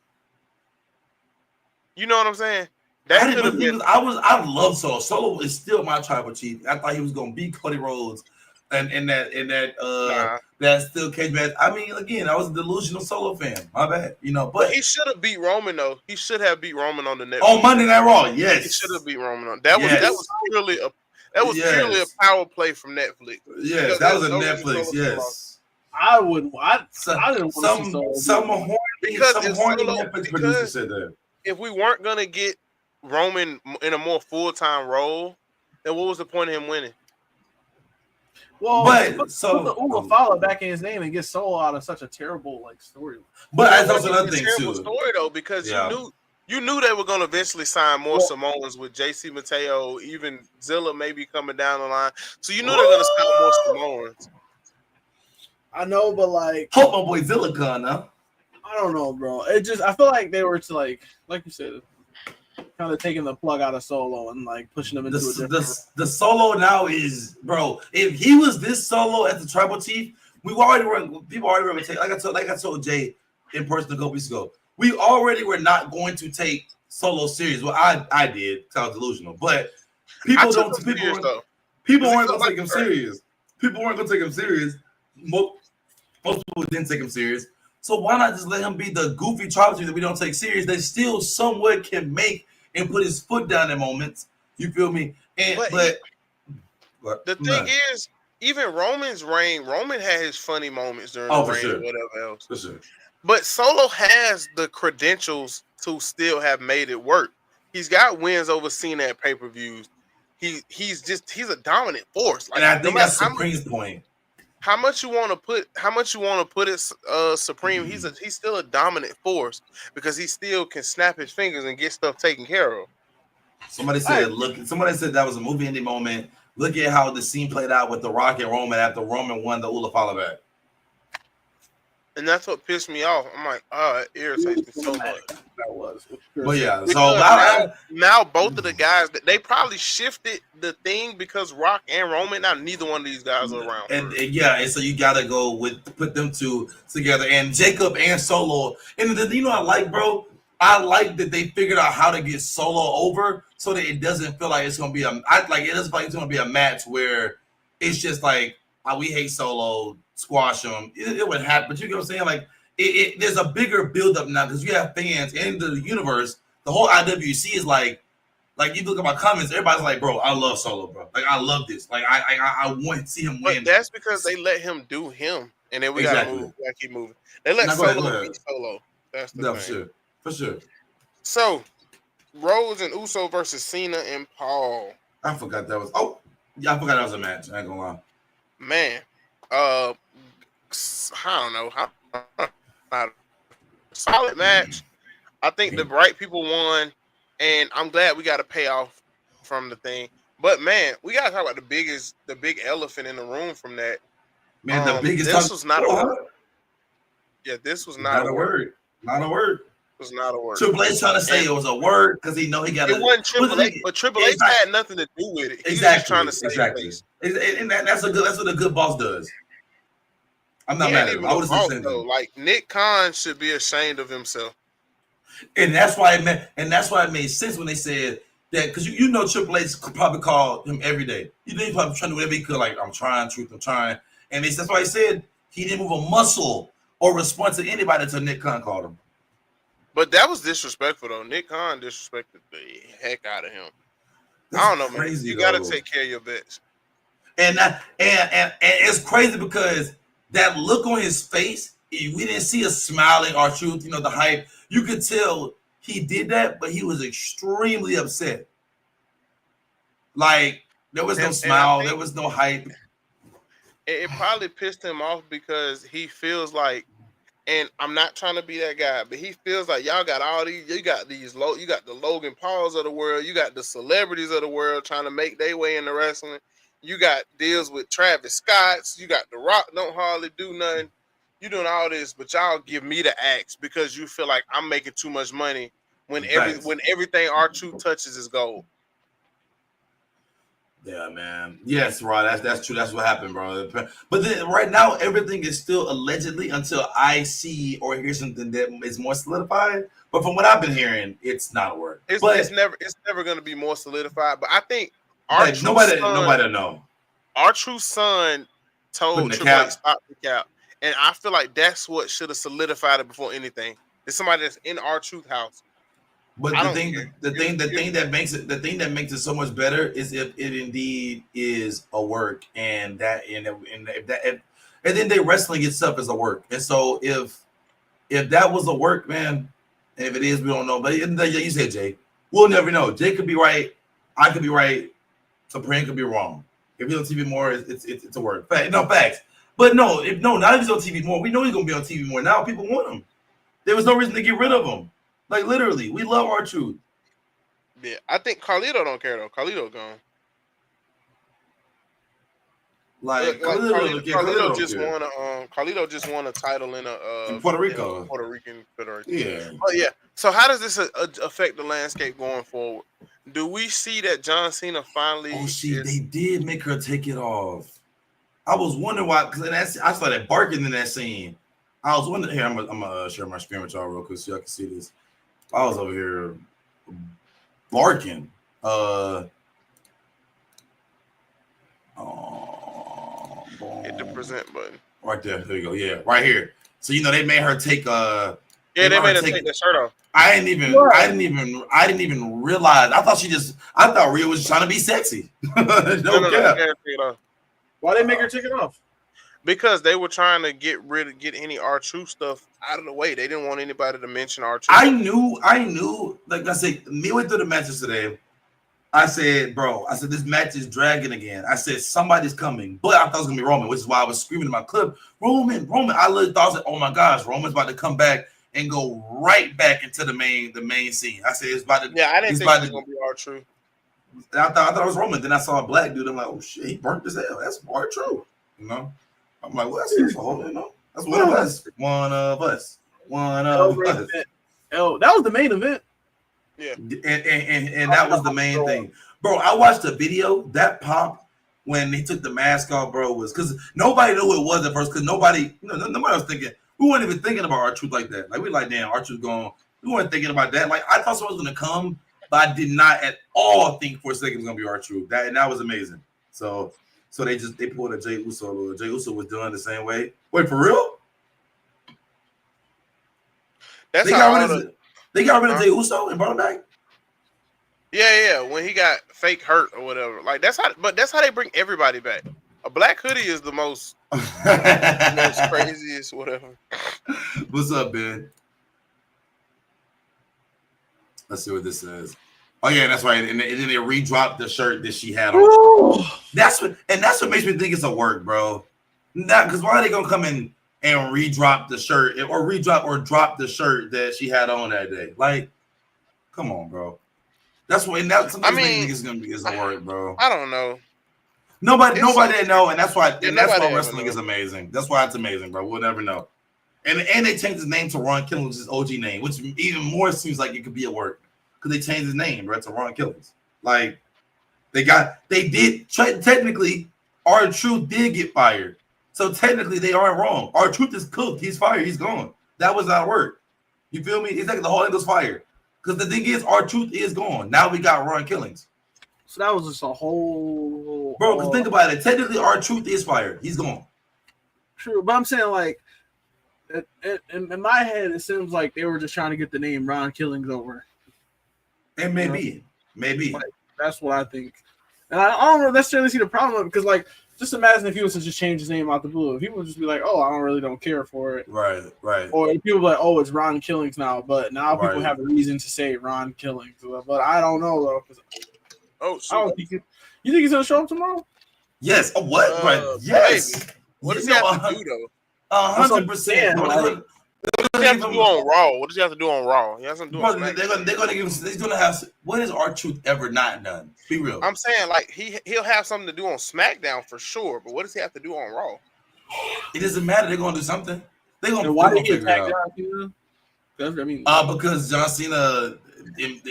S1: You know what I'm saying? That could have been.
S2: I love Solo. Solo is still my tribal chief. I thought he was gonna beat Cody Rhodes, and that steel cage match. I mean, again, I was a delusional Solo fan. My bad, But
S1: he should have beat Roman though. He should have beat Roman on the Netflix.
S2: On Monday Night Raw, yes.
S1: He should have beat Roman on that. That was purely a. That was purely a power play from Netflix.
S2: Yes, that was a Netflix. Yes,
S3: I didn't want to see
S1: some horny Netflix producer said that. If we weren't gonna get Roman in a more full-time role, then what was the point of him winning?
S3: Well, put the Uga Fala back in his name and get Solo out of such a terrible story.
S2: But that's also another thing too.
S1: Story though, because you knew they were gonna eventually sign more
S3: Well-
S1: Samoans with JC Mateo, even Zilla maybe coming down the line. So you knew they're gonna sign more Samoans.
S3: I know, but like,
S2: Hope my boy Zilla gone now.
S3: I don't know, bro. It just I feel like they were to like you said, kind of taking the plug out of Solo and like pushing him into a different.
S2: The Solo now is, bro. If he was this Solo as the tribal chief, we already were. People already were take. Like I told Jay in person a couple weeks ago. We already were not going to take Solo serious. Well, I did because I was delusional, but people don't. People weren't going to take him serious. People weren't going to take him serious. Most people didn't take him serious. So why not just let him be the goofy tribal chief that we don't take serious? They still somewhat can make and put his foot down in moments. You feel me? And but
S1: the thing is, even Roman's reign, Roman had his funny moments during the reign or whatever else.
S2: For sure.
S1: But Solo has the credentials to still have made it work. He's got wins over Cena at pay-per-views. He's a dominant force.
S2: Like, and I think that's Supreme's point.
S1: How much you want to put it Supreme? He's still a dominant force because he still can snap his fingers and get stuff taken care of.
S2: Somebody said that was a movie ending moment. Look at how the scene played out with The Rock and Roman after Roman won the Ula follow back.
S1: And that's what pissed me off. I'm like, it irritates me so much.
S3: That was.
S2: But yeah, so
S1: now both of the guys that they probably shifted the thing because Rock and Roman. Now neither one of these guys are around.
S2: And so you gotta go put them two together. And Jacob and Solo. And I like, bro. I like that they figured out how to get Solo over so that it doesn't feel like it's gonna be it doesn't feel like it's gonna be a match where it's just like we hate Solo, squash him. It would happen, but you know what I'm saying? Like there's a bigger buildup now because you have fans in the universe. The whole IWC is like you look at my comments, everybody's like, bro, I love Solo, bro. Like I love this. Like I want to see him win.
S1: But that's because they let him do him, and then we gotta move. We gotta keep moving. They let Solo be Solo. That's the thing.
S2: For sure.
S1: So Rhodes and Uso versus Cena and Paul.
S2: I forgot that was. Oh, yeah, I forgot that was a match. I ain't gonna lie.
S1: Man, I don't know. Solid match. I think the right people won, and I'm glad we got a payoff from the thing. But man, we gotta talk about the big elephant in the room from that.
S2: Man, the biggest.
S1: This was not a word. Yeah, this was not a word.
S2: Not a word.
S1: It was not a word.
S2: Triple H trying to say it was a word because he know he got.
S1: It wasn't Triple H, but Triple H had nothing to do with it. He was just trying to say things.
S2: And that's what a good boss does. I'm not mad at him. I would have said
S1: though. Like Nick Khan should be ashamed of himself.
S2: And that's why it made sense when they said that because you know Triple H could probably call him every day. You know he probably trying to do whatever he could. Like I'm trying, truth, I'm trying. And that's why he said he didn't move a muscle or respond to anybody until Nick Khan called him.
S1: But that was disrespectful though. Nick Khan disrespected the heck out of him.
S2: That's
S1: I don't know,
S2: crazy,
S1: man. You got to take care of your bets.
S2: And it's crazy because that look on his face, we didn't see a smiling or truth, the hype. You could tell he did that, but he was extremely upset. Like there was no smile, there was no hype.
S1: It probably pissed him off because he feels like, and I'm not trying to be that guy, but he feels like y'all got all these. You got the Logan Pauls of the world. You got the celebrities of the world trying to make their way into wrestling. You got deals with Travis Scott's. You got The Rock don't hardly do nothing. You doing all this, but y'all give me the axe because you feel like I'm making too much money when everything R2 touches is gold.
S2: Yeah, man. Yes, Rod. That's true. That's what happened, bro. But then right now, everything is still allegedly until I see or hear something that is more solidified. But from what I've been hearing, it's not a word.
S1: It's never going to be more solidified. But I think
S2: nobody know.
S1: Our true son told Triple H stop the cap, and I feel like that's what should have solidified it before anything. It's somebody that's in our truth house.
S2: But the thing that makes it so much better is if it indeed is a work, and then they wrestling itself as a work. And so if that was a work, man, and if it is, we don't know. But you said Jay, we'll never know. Jay could be right, I could be right, Supreme could be wrong. If he's on TV more, it's a work. Facts. But now if he's on TV more, we know he's gonna be on TV more. Now people want him. There was no reason to get rid of him. Like literally, we love R-Truth.
S1: Yeah, I think Carlito don't care though. Carlito gone.
S2: Like
S1: Carlito
S2: don't
S1: just
S2: care.
S1: won a Carlito just won a title in
S2: Puerto
S1: in
S2: Rico.
S1: Puerto Rican Federation.
S2: Yeah.
S1: But yeah, so how does this affect the landscape going forward? Do we see that John Cena finally?
S2: Oh, they did make her take it off. I was wondering why, because I started barking in that scene. I was wondering. Here, I'm gonna share my screen with y'all real quick so y'all can see this. I was over here barking.
S1: Hit the present button.
S2: Right there. There you go. Yeah, right here. So they made her take
S1: yeah, they made her take the shirt off.
S2: I didn't even realize. I thought Rhea was trying to be sexy.
S1: No.
S3: Why they make her take it off?
S1: Because they were trying to get any R-Truth stuff out of the way. They didn't want anybody to mention R-Truth.
S2: I knew. Like I said, midway through the matches today, I said, this match is dragging again. I said, somebody's coming. But I thought it was going to be Roman, which is why I was screaming in my clip, Roman. I literally thought, oh my gosh, Roman's about to come back and go right back into the main scene. I said, it's about to.
S1: Yeah, I didn't think it was going to be R-Truth.
S2: I thought it was Roman. Then I saw a black dude. I'm like, oh shit, he burnt as hell. That's R-Truth. I'm like, well, that's his fault. That's one of us. One of us.
S3: Oh, that was the main event.
S1: Yeah,
S2: and that was the main thing, bro. I watched the video that pop when he took the mask off, bro. Was because nobody knew who it was at first. Because nobody was thinking. We weren't even thinking about R-Truth like that. Like we like, damn, R-Truth gone. We weren't thinking about that. Like I thought someone was gonna come, but I did not at all think for a second it was gonna be R-Truth. That was amazing. So they pulled a Jey Uso. Jey Uso was doing the same way. Wait, for real?
S1: They
S2: got rid of Jey Uso and brought him back.
S1: Yeah. When he got fake hurt or whatever, like that's how they bring everybody back. A black hoodie is the most craziest whatever.
S2: What's up, Ben? Let's see what this says. Oh yeah, that's right. And then they re-dropped the shirt that she had on. That's what makes me think it's a work, bro. Not because why are they gonna come in and re-drop the shirt or drop the shirt that she had on that day? Like, come on, bro. That's what. Sometimes it's gonna be a work, bro.
S1: I don't know.
S2: Nobody didn't know, and that's why wrestling is amazing. That's why it's amazing, bro. We'll never know. And they changed his name to Ron Killings, his OG name, which even more seems like it could be a work. Because they changed his name, right, to Ron Killings. Like, technically, R-Truth did get fired. So technically, they aren't wrong. R-Truth is cooked. He's fired. He's gone. That was not work. You feel me? It's like the whole thing was fired. Because the thing is, R-Truth is gone. Now we got Ron Killings.
S3: So that was just a whole...
S2: Bro, because think about it. Technically, R-Truth is fired. He's gone. True,
S3: but I'm saying, like, in my head, it seems like they were just trying to get the name Ron Killings over.
S2: And maybe.
S3: Like, that's what I think. And I don't necessarily see the problem with it because, like, just imagine if he was to just change his name out the blue. If he would just be like, oh, I don't care for it.
S2: Right.
S3: Or if people be like, oh, it's Ron Killings now. But now people have a reason to say Ron Killings. But I don't know, though. I don't think you think he's going to show up tomorrow?
S2: Yes. Oh, what? Yes.
S1: Maybe. What does he have to do, though?
S2: 100%.
S1: What does he have to do on Raw? What does he have to do on Raw? He hasn't done.
S2: They're gonna give him. He's gonna have. What has R-Truth ever not done? Be real.
S1: I'm saying like he'll have something to do on SmackDown for sure. But what does he have to do on Raw?
S2: It doesn't matter. They're gonna do something. They're gonna.
S3: Why did he attack John Cena?
S2: Because John Cena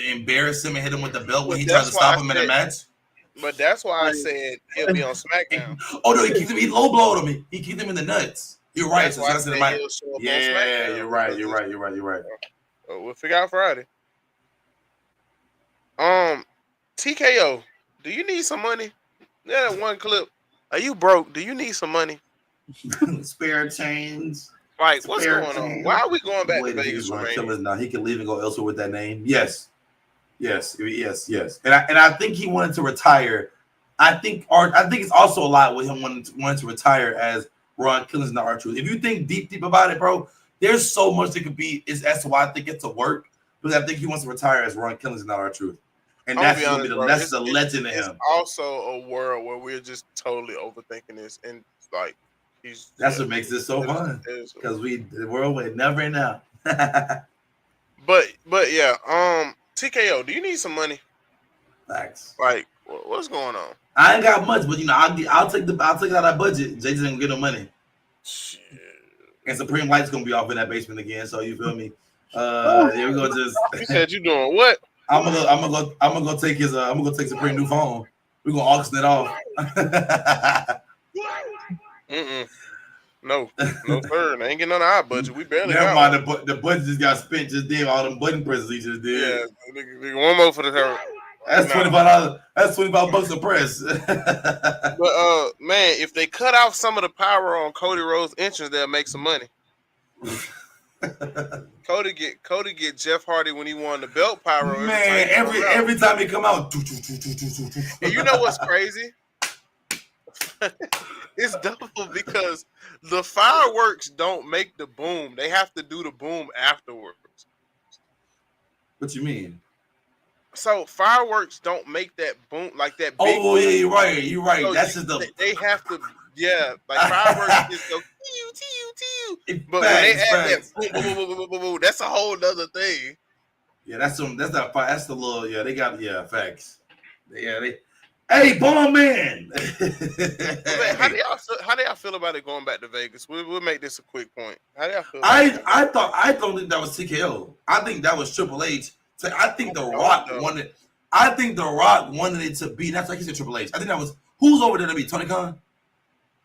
S2: embarrassed him and hit him with the belt when he tried to stop him in a match.
S1: But that's why I said he'll be on SmackDown.
S2: Oh no, he low blowed him. He kicked him in the nuts. You're right.
S1: So you're
S2: right. You're right.
S1: We'll figure out Friday. TKO, do you need some money? Yeah, one clip. Are you broke? Do you need some money?
S2: Spare change.
S1: Like, what's going on? Why are we going back to Vegas?
S2: Now he can leave and go elsewhere with that name. Yes. And I think he wanted to retire. I think it's also a lot with him wanting to retire as Ron Killings and R-Truth. If you think deep about it, bro, there's so much that could be. Is that's why I think it's a work. Because I think he wants to retire as Ron Killings and not R-Truth. And that's the legend of him.
S1: It's also a world where we're just totally overthinking this, and like
S2: that's what makes it so fun. Because the world went never and now.
S1: But yeah, TKO, do you need some money?
S2: Facts.
S1: Like, what's going on?
S2: I ain't got much, but I'll take it out of that budget. Jay just ain't gonna get no money.
S1: Shit.
S2: And Supreme Light's gonna be off in that basement again. So you feel me? Yeah, we're gonna just.
S1: You said you doing what?
S2: I'm gonna go take his. I'm gonna go take Supreme new phone. We're gonna auction it off.
S1: No, sir. They ain't getting on our budget. We barely
S2: Never
S1: got
S2: mind.
S1: one.
S2: The budget just got spent. Just did all them button presses he just did.
S1: Yeah, one more for the terror.
S2: That's $25. That's $25 a press.
S1: But man, if they cut off some of the power on Cody Rhodes' entrance, they'll make some money. Cody get Jeff Hardy when he won the belt power.
S2: Man, every time he come out.
S1: And you know what's crazy? It's double because the fireworks don't make the boom. They have to do the boom afterwards.
S2: What you mean?
S1: So fireworks don't make that boom like that.
S2: Big boom. Yeah, you're right. You're right.
S1: So
S2: that's just the.
S1: They have to. Yeah, like fireworks just go tew. But when they add that boom, that's a whole other thing.
S2: Yeah, that's the little. Yeah, they got facts. Yeah, they. Hey, bomb man.
S1: Man, how do y'all feel about it going back to Vegas? We'll make this a quick point. How do y'all feel?
S2: I don't think that was TKO. I think that was Triple H. So I think The Rock wanted. I think The Rock wanted it to be. That's like he said Triple H. I think that was who's over there to be Tony Khan.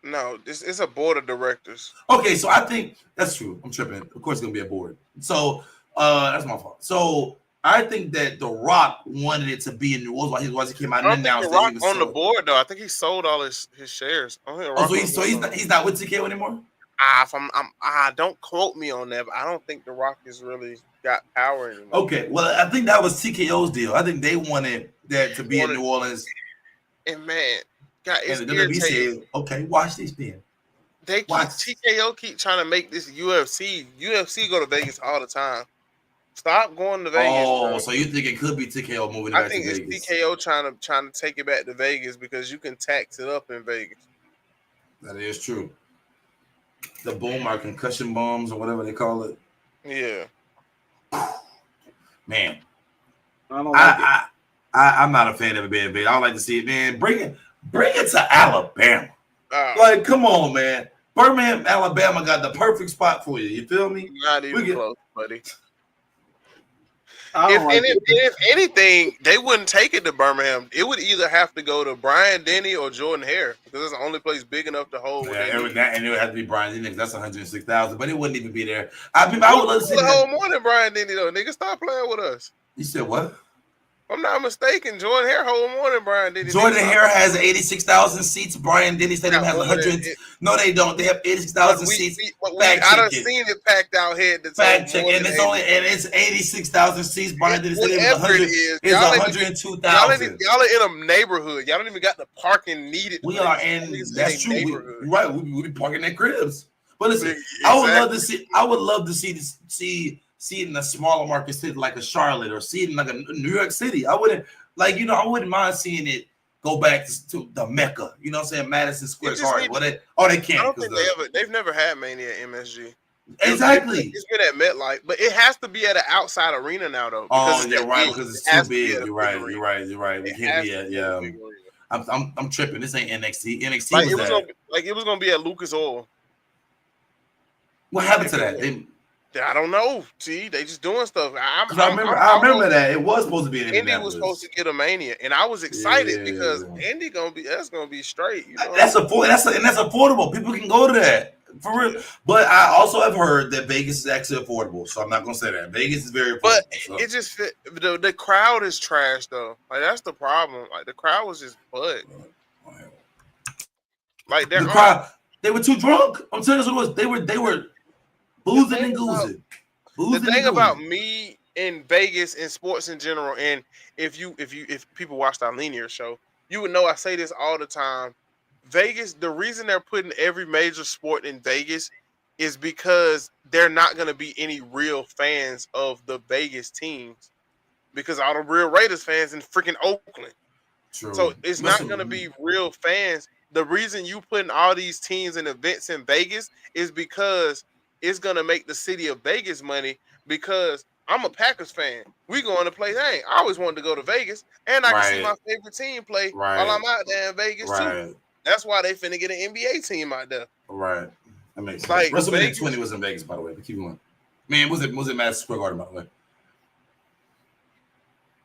S1: No, it's a board of directors.
S2: Okay, so I think that's true. I'm tripping. Of course, it's gonna be a board. So that's my fault. So I think that The Rock wanted it to be in New Orleans while he came out and announced
S1: that he was on the board though. I think he sold all his shares.
S2: So he's not with TKO anymore.
S1: Don't quote me on that, but I don't think The Rock is really got power anymore.
S2: Okay, well I think that was TKO's deal. I think they wanted that to be in New Orleans.
S1: And man, God, it's
S2: and the WWE said, okay, watch this then.
S1: TKO keep trying to make this UFC. UFC go to Vegas all the time. Stop going to Vegas.
S2: Oh,
S1: bro.
S2: So you think it could be TKO moving back to Vegas? I think
S1: it's TKO trying to take it back to Vegas because you can tax it up in Vegas.
S2: That is true. The boom or concussion bombs or whatever they call it.
S1: Yeah.
S2: Man.
S3: I'm
S2: not a fan of it being big. I would like to see it, man. Bring it to Alabama. Like, come on, man. Birmingham, Alabama got the perfect spot for you. You feel me?
S1: Not even close, buddy. If anything, they wouldn't take it to Birmingham. It would either have to go to Brian Denny or Jordan Hare because it's the only place big enough to hold.
S2: Yeah, and it would have to be Brian Denny. That's 106,000, but it wouldn't even be there. I would love to see
S1: the whole morning, Brian Denny though. Nigga, stop playing with us.
S2: You said what?
S1: I'm not mistaken. Jordan Hare whole morning, Brian Denny.
S2: Jordan Hare has 86,000 seats. Brian Denny Stadium has 100. No, they don't. They have 86,000 seats.
S1: I done seen it packed out here.
S2: Fact check, and it's 86,000 seats. Brian Denny Stadium is 102,000.
S1: Y'all are in a neighborhood. Y'all don't even got the parking needed.
S2: We are in. That's true. You're right. We be parking at cribs. But listen, exactly. I would love to see it in a smaller market city like a Charlotte or see it in like a New York City. I wouldn't mind seeing it go back to the Mecca. You know what I'm saying? Madison Square Garden. They can't.
S1: I don't think they've never had Mania at MSG.
S2: Exactly.
S1: It's been at MetLife, but it has to be at an outside arena now though.
S2: You're right because it's too big. You're right. It can't be at I'm tripping. This ain't NXT. NXT
S1: it was gonna be at Lucas Oil.
S2: What happened to that?
S1: I don't know. See, they just doing stuff. I
S2: remember that it was supposed to be.
S1: Indy was supposed to get a Mania, and I was excited because Indy that's gonna be straight. You know?
S2: That's affordable. People can go to that for real. But I also have heard that Vegas is actually affordable, so I'm not gonna say that Vegas is very affordable.
S1: But it just the crowd is trash though. Like that's the problem. Like the crowd was just butt. Like the
S2: crowd, they were too drunk. I'm telling you what it was. They were. Boozing and goozing.
S1: The thing about me in Vegas and sports in general, and if people watched our linear show, you would know I say this all the time. Vegas, the reason they're putting every major sport in Vegas is because they're not going to be any real fans of the Vegas teams because all the real Raiders fans in freaking Oakland. True. So it's not going to be real fans. The reason you putting all these teams and events in Vegas is because it's going to make the city of Vegas money because I'm a Packers fan. We going to play. Dang, I always wanted to go to Vegas, and I can see my favorite team play while I'm out there in Vegas too. That's why they finna get an NBA team out there.
S2: Right. That makes sense.
S1: Like
S2: WrestleMania
S1: Vegas,
S2: 20 was in Vegas, by the way. But keep going. Man, was it Madison Square Garden, by the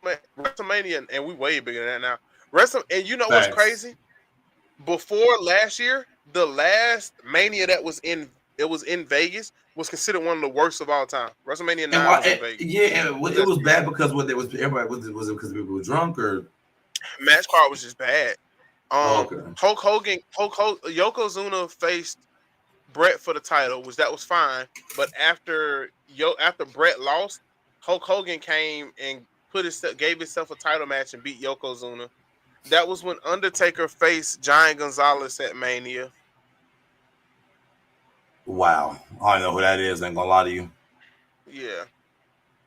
S2: way?
S1: WrestleMania, and we way bigger than that now. And you know what's crazy? Before last year, the last Mania that was in Vegas was considered one of the worst of all time. WrestleMania 9 was in Vegas.
S2: Yeah, and it was bad because what there was everybody was it because people were drunk or
S1: match card was just bad.
S2: Okay.
S1: Hulk Hogan, Yokozuna faced Brett for the title, that was fine. But after Brett lost, Hulk Hogan came and gave himself a title match and beat Yokozuna. That was when Undertaker faced Giant Gonzalez at Mania.
S2: Wow, I don't know who that is. Ain't gonna lie to you.
S1: Yeah,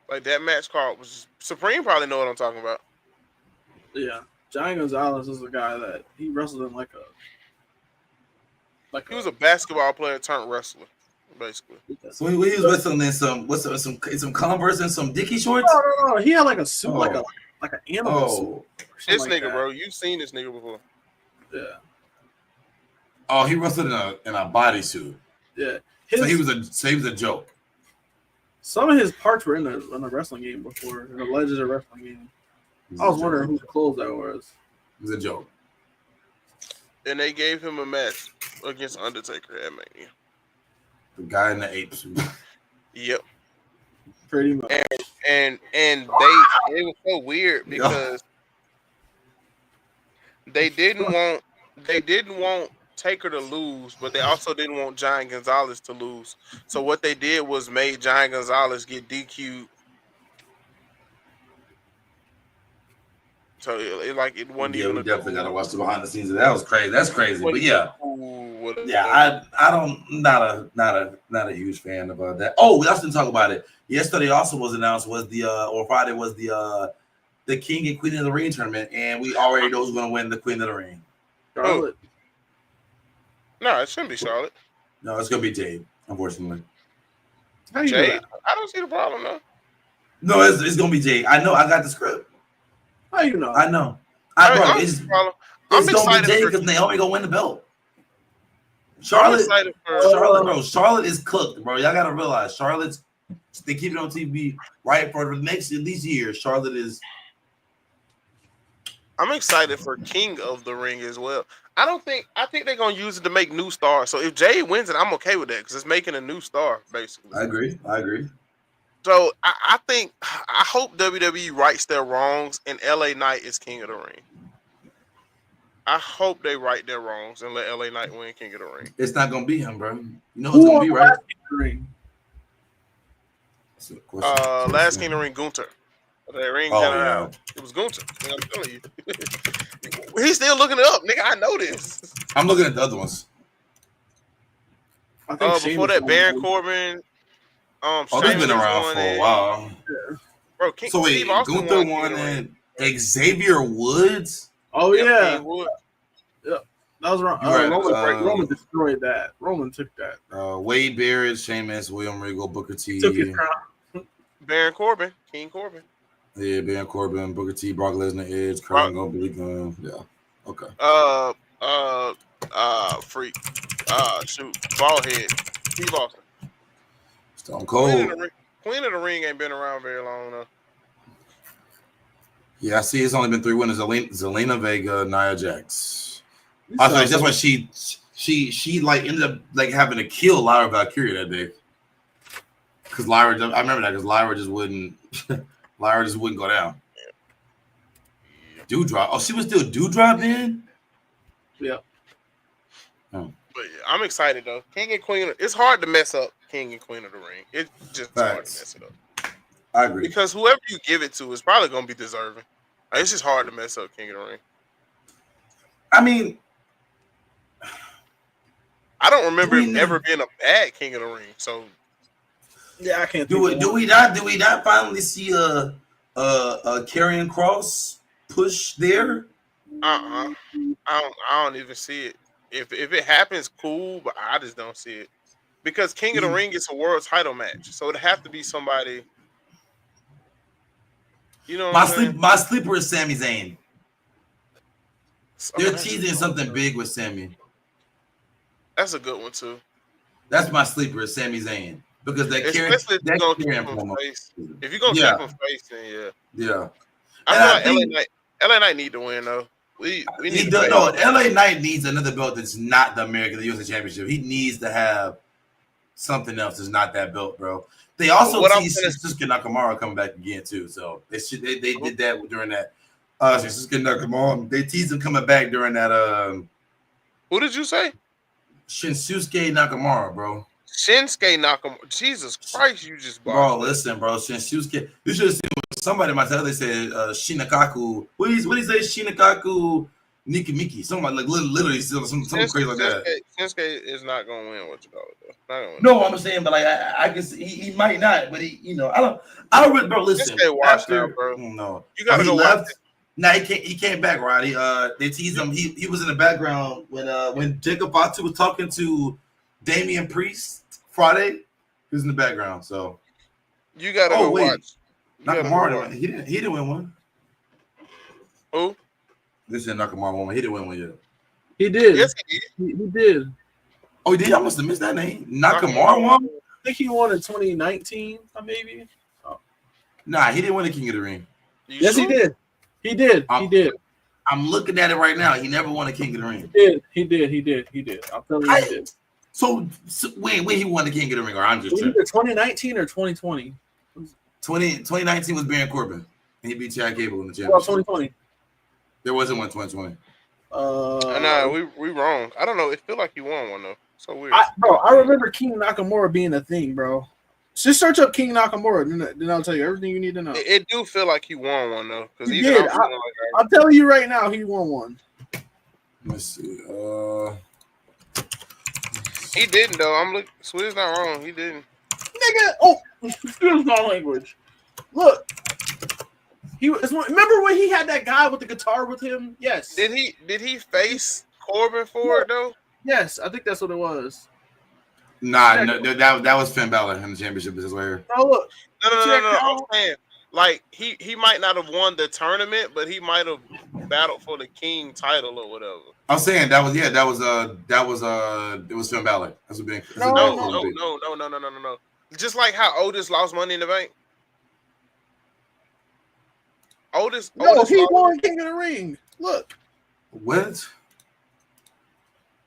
S1: like that match card was Supreme. Probably know what I'm talking about.
S3: Yeah, Giant Gonzalez is a guy that he wrestled in like
S1: he was a basketball player turned wrestler, basically.
S2: So he was wrestling in some Converse and some Dickie shorts.
S3: No. He had like a suit, like an animal suit.
S1: This nigga, bro, you've seen this nigga before.
S3: Yeah.
S2: Oh, he wrestled in a bodysuit.
S3: Yeah.
S2: So he was a joke.
S3: Some of his parts were in a wrestling game before, in the Legends of Wrestling game. I was wondering whose clothes that was.
S2: It was a joke.
S1: And they gave him a match against Undertaker at Mania.
S2: The guy in the ape suit.
S1: Yep.
S3: Pretty much.
S1: And it was so weird because they didn't want Taker to lose, but they also didn't want Giant Gonzalez to lose. So what they did was made Giant Gonzalez get DQ'd. So it wasn't even.
S2: We definitely gotta watch the behind the scenes of that. Was crazy. That's crazy. But yeah, I don't not a huge fan about that. Oh, we also didn't talk about it. Yesterday also was announced or Friday was the King and Queen of the Ring tournament, and we already know who's gonna win the Queen of the Ring.
S3: Charlotte.
S1: No, it shouldn't be Charlotte.
S2: No, it's gonna be Jade, unfortunately.
S1: Jade? I don't see the problem though.
S2: No, it's gonna be Jade. I know. I got the script.
S3: How you know?
S2: I know. It's gonna be Jade because Naomi gonna win the belt. Charlotte, bro. Charlotte is cooked, bro. Y'all gotta realize they keep it on TV right for the next at least year. Charlotte is.
S1: I'm excited for King of the Ring as well. I think they're gonna use it to make new stars. So if Jay wins it, I'm okay with that because it's making a new star, basically.
S2: I agree.
S1: So I hope WWE rights their wrongs and LA Knight is King of the Ring. I hope they right their wrongs and let LA Knight win King of the Ring.
S2: It's not gonna be him, bro. You know who's gonna be right?
S1: Last King of the Ring, Gunther. Yeah. It was Gunther. I'm telling you. He's still looking it up, nigga. I know this.
S2: I'm looking at the other ones.
S1: Before that, Baron Corbin.
S2: They've been around for a while.
S1: Yeah. Bro,
S2: so wait, Gunther won and Xavier Woods?
S3: Oh yeah. Yeah. That was wrong. Roman destroyed that. Roman took that.
S2: Wade Barrett, Sheamus, William Regal, Booker T.
S3: Took his crown.
S1: Baron Corbin, King Corbin.
S2: Yeah, Baron Corbin, Booker T, Brock Lesnar, Edge, Kurt Angle, Billy Gunn. Yeah. Okay.
S1: Freak. Shoot. Ballhead. Steve Austin.
S2: Stone Cold.
S1: Queen of the Ring ain't been around very long enough.
S2: Yeah, I see. It's only been 3 winners: Zelina Vega, Nia Jax. That's why she like ended up like having to kill Lyra Valkyria that day. Because I remember that because Lyra just wouldn't go down. Doudrop. Oh, she was still Doudrop in?
S3: Yeah.
S1: Oh. But yeah, I'm excited though. King and Queen. It's hard to mess up King and Queen of the Ring. It's just hard to mess it up.
S2: I agree.
S1: Because whoever you give it to is probably gonna be deserving. Like, it's just hard to mess up King of the Ring.
S2: I mean,
S1: I don't remember it ever being a bad King of the Ring. So
S3: yeah, I can't.
S2: Do we not finally see a Karrion Kross push there?
S1: I don't even see it. If it happens, cool, but I just don't see it because King of the Ring is a world title match, so it'd have to be somebody You know what I'm saying?
S2: My sleeper is Sami Zayn.
S1: Oh,
S2: They're
S1: that's
S2: teasing something big with Sami.
S1: a good one too.
S2: That's my sleeper is Sami Zayn because
S1: Especially if you're gonna keep him face. If you're gonna keep him face, then yeah.
S2: Yeah.
S1: I feel like LA Knight need to win though. We need to
S2: no, LA Knight needs another belt that's not the USA Championship. He needs to have something else that's not that belt, bro. They also teased Shinsuke Nakamura coming back again too. So they did that during that Shinsuke Nakamura. They teased him coming back during that
S1: who did you say?
S2: Shinsuke Nakamura, bro.
S1: Shinsuke Nakamura. Jesus Christ, you just
S2: bro. Listen, bro. Shinsuke. You should have seen what somebody might tell. They said Shinakaku. What do you say? Shinakaku Nikimiki. Something like literally something crazy like that.
S1: Shinsuke is not gonna win what you call it though.
S2: No, I'm saying, but like I can see he might not, but he I don't bro. Listen,
S1: Shinsuke washed out, bro.
S2: No,
S1: you gotta go watch it.
S2: Nah, he came back, right? They teased him. He was in the background when Jacob Fatu was talking to Damian Priest Friday. He was in the background, so
S1: you gotta go watch.
S2: Nakamura, he didn't win one.
S1: Who?
S2: This is Nakamura won. He didn't win one yet.
S3: He did.
S1: Yes, he did.
S3: He did.
S2: Oh, he did. I must have missed that name. Nakamura won.
S3: I think he won in 2019, maybe. Oh.
S2: Nah, he didn't win the King of the Ring.
S3: Yes, he did. He did. He did.
S2: I'm looking at it right now. He never won a King of the Ring.
S3: He did. I'll tell you he did.
S2: So when he won the King of the Ring, or I'm just
S3: either 2019 or 2020.
S2: 2019 was Baron Corbin, and he beat Chad Gable in the championship.
S3: Well, 2020.
S2: There wasn't one 2020.
S1: Nah, we wrong. I don't know. It feel like he won one though. So weird.
S3: I remember King Nakamura being a thing, bro. Just search up King Nakamura, then I'll tell you everything you need to know.
S1: It do feel like he won one though, because
S3: he did. I'll tell you right now, he won one.
S2: Let's see.
S1: He didn't though. I'm looking. Swizz not wrong. He didn't.
S3: Nigga, excuse my language. Look, remember when he had that guy with the guitar with him? Yes.
S1: Did he face Corbin for it though?
S3: Yes, I think that's what it was.
S2: Nah, no, that was Finn Balor in the championship this way.
S3: Oh look,
S1: no. I'm saying like he might not have won the tournament, but he might have battled for the King title or whatever.
S2: I'm saying it was Finn Balor. That's what being.
S1: No. Just like how Otis lost Money in the Bank. Otis
S3: he won King of the Ring. Look.
S2: What?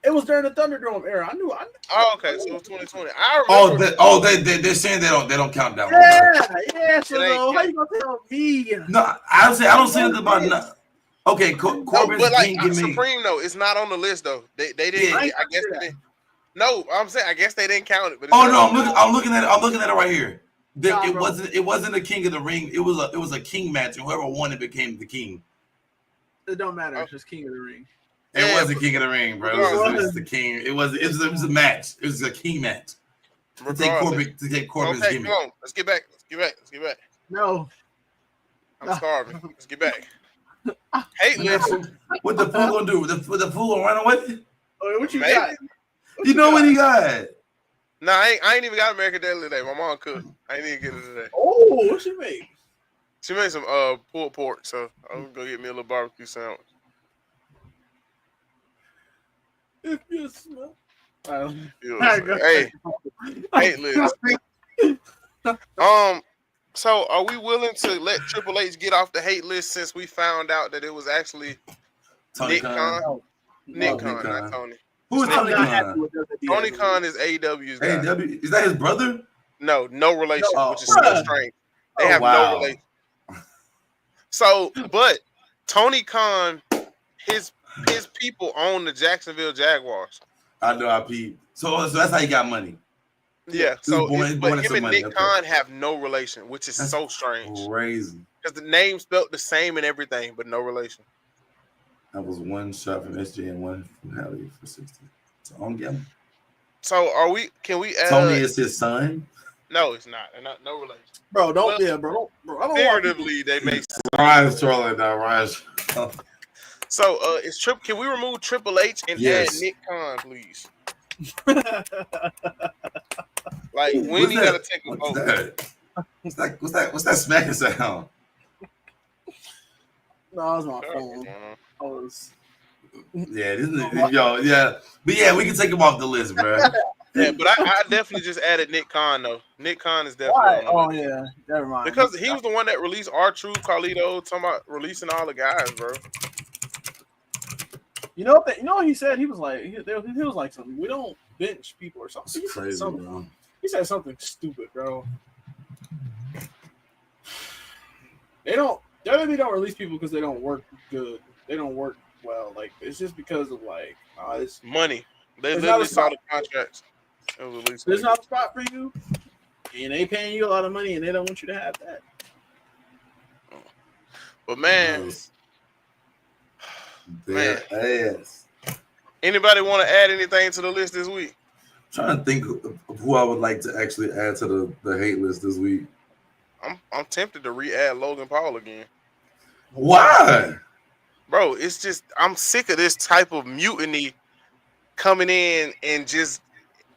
S3: It was during the Thunderdome era. I knew.
S1: Oh, okay. So it was 2020. I remember.
S2: They're saying they don't count that one.
S3: Yeah. So how you gonna tell me?
S2: No, I don't say anything about nothing. Okay, Corbin's
S1: but like
S2: Supreme
S1: though, it's not on the list though. They didn't. I guess they didn't. No, I'm saying I guess they didn't count it. But
S2: I'm looking at it right here. It wasn't a King of the Ring. It was a King match, and whoever won it became the king.
S3: It don't matter. It's just King of the Ring.
S2: It was the King of the Ring, bro. It was the king. It was a match. It was a king match. To take Corbin's gimmick.
S1: Come on, let's get back.
S3: No.
S1: I'm starving. Let's get back. Hate list.
S2: What the fool gonna do? What the fool gonna run away?
S3: What you got?
S2: You know what he got?
S1: Nah, I ain't even got American Deli today. My mom cooked. I ain't even get it today.
S3: Oh, what she make?
S1: She made some pulled pork, so I'm gonna go get me a little barbecue sandwich.
S3: If you smell.
S1: Hey, Liz. So are we willing to let Triple H get off the hate list since we found out that it was actually Nick Khan? Nick Khan, not Tony.
S2: Who is Tony Khan?
S1: Tony Khan is AEW's guy.
S2: AEW? Is that his brother?
S1: No relation, which is so strange. They have no relation. So, but Tony Khan, his people own the Jacksonville Jaguars.
S2: I know I peeped. So that's how he got money.
S1: Yeah. So but him and Nick Khan have no relation, which is so strange.
S2: Crazy.
S1: Because the name spelled the same and everything, but no relation.
S2: That was one shot from SJ and one from Hallie for 60. So I'm getting.
S1: So can we add
S2: Tony is his son?
S1: No, it's not. No relation.
S3: Bro, bro. I don't
S1: figuratively, they make
S2: Ryan's trolling now, Ryan.
S1: So can we remove Triple H and add Nick Khan, please? Like when you gotta take a vote.
S2: What's that smacking sound?
S3: No, it was my phone. I was.
S2: Yeah, yo, yeah. But yeah, we can take him off the list, bro.
S1: Yeah, but I definitely just added Nick Khan though. Nick Khan is definitely
S3: Why?
S1: on the
S3: Oh
S1: list.
S3: yeah, never mind.
S1: Because he was the one that released R-Truth, Carlito, talking about releasing all the guys, bro.
S3: You know what he said? He was like, he was like something. We don't bench people or something.
S2: It's crazy, bro.
S3: He said something stupid, bro. They don't. WWE don't release people because they don't work good. They don't work well. Like it's just because of like it's
S1: money. They literally saw the contracts.
S3: There's not a spot for you, and they paying you a lot of money, and they don't want you to have that.
S1: But man,
S2: their ass.
S1: Anybody want to add anything to the list this week?
S2: I'm trying to think of who I would like to actually add to the hate list this week.
S1: I'm tempted to re-add Logan Paul again.
S2: Why?
S1: Bro, it's just I'm sick of this type of mutiny coming in and just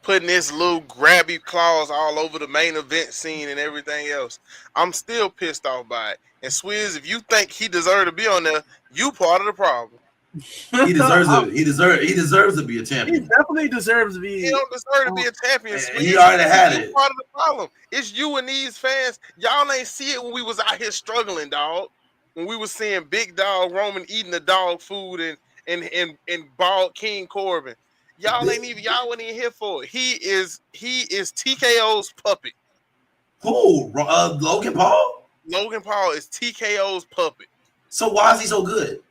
S1: putting this little grabby clause all over the main event scene and everything else. I'm still pissed off by it. And Swizz, if you think he deserved to be on there, you part of the problem.
S2: He deserves it. He deserves to be a champion.
S3: He definitely deserves to be.
S1: He don't deserve to be a champion.
S2: He already had it.
S1: Part of the problem. It's you and these fans. Y'all ain't see it when we was out here struggling, dog. When we was seeing Big Dog Roman eating the dog food and bald King Corbin. Y'all wasn't even here for it. He is TKO's puppet.
S2: Who? Logan Paul?
S1: Logan Paul is TKO's puppet.
S2: So why is he so good?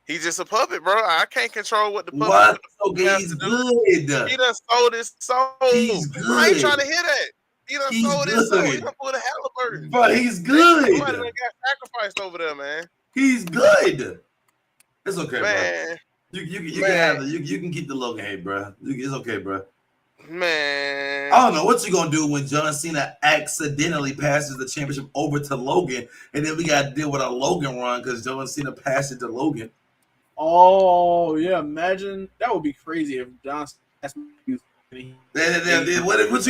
S1: He's just a puppet, bro. I can't control what the puppet.
S2: What? Okay, he's good.
S1: He done sold his soul.
S2: He's good.
S1: I ain't trying to hear that. He done sold his soul. He done put a Halliburton.
S2: But he's good.
S1: Somebody done got sacrificed over there, man.
S2: He's good. It's okay,
S1: man.
S2: Bro. You can have it. You can keep the Logan hate, bro. It's okay, bro.
S1: Man,
S2: I don't know what you gonna do when John Cena accidentally passes the championship over to Logan, and then we gotta deal with a Logan run because John Cena passed it to Logan.
S3: Oh yeah, imagine that would be crazy if John.
S2: What you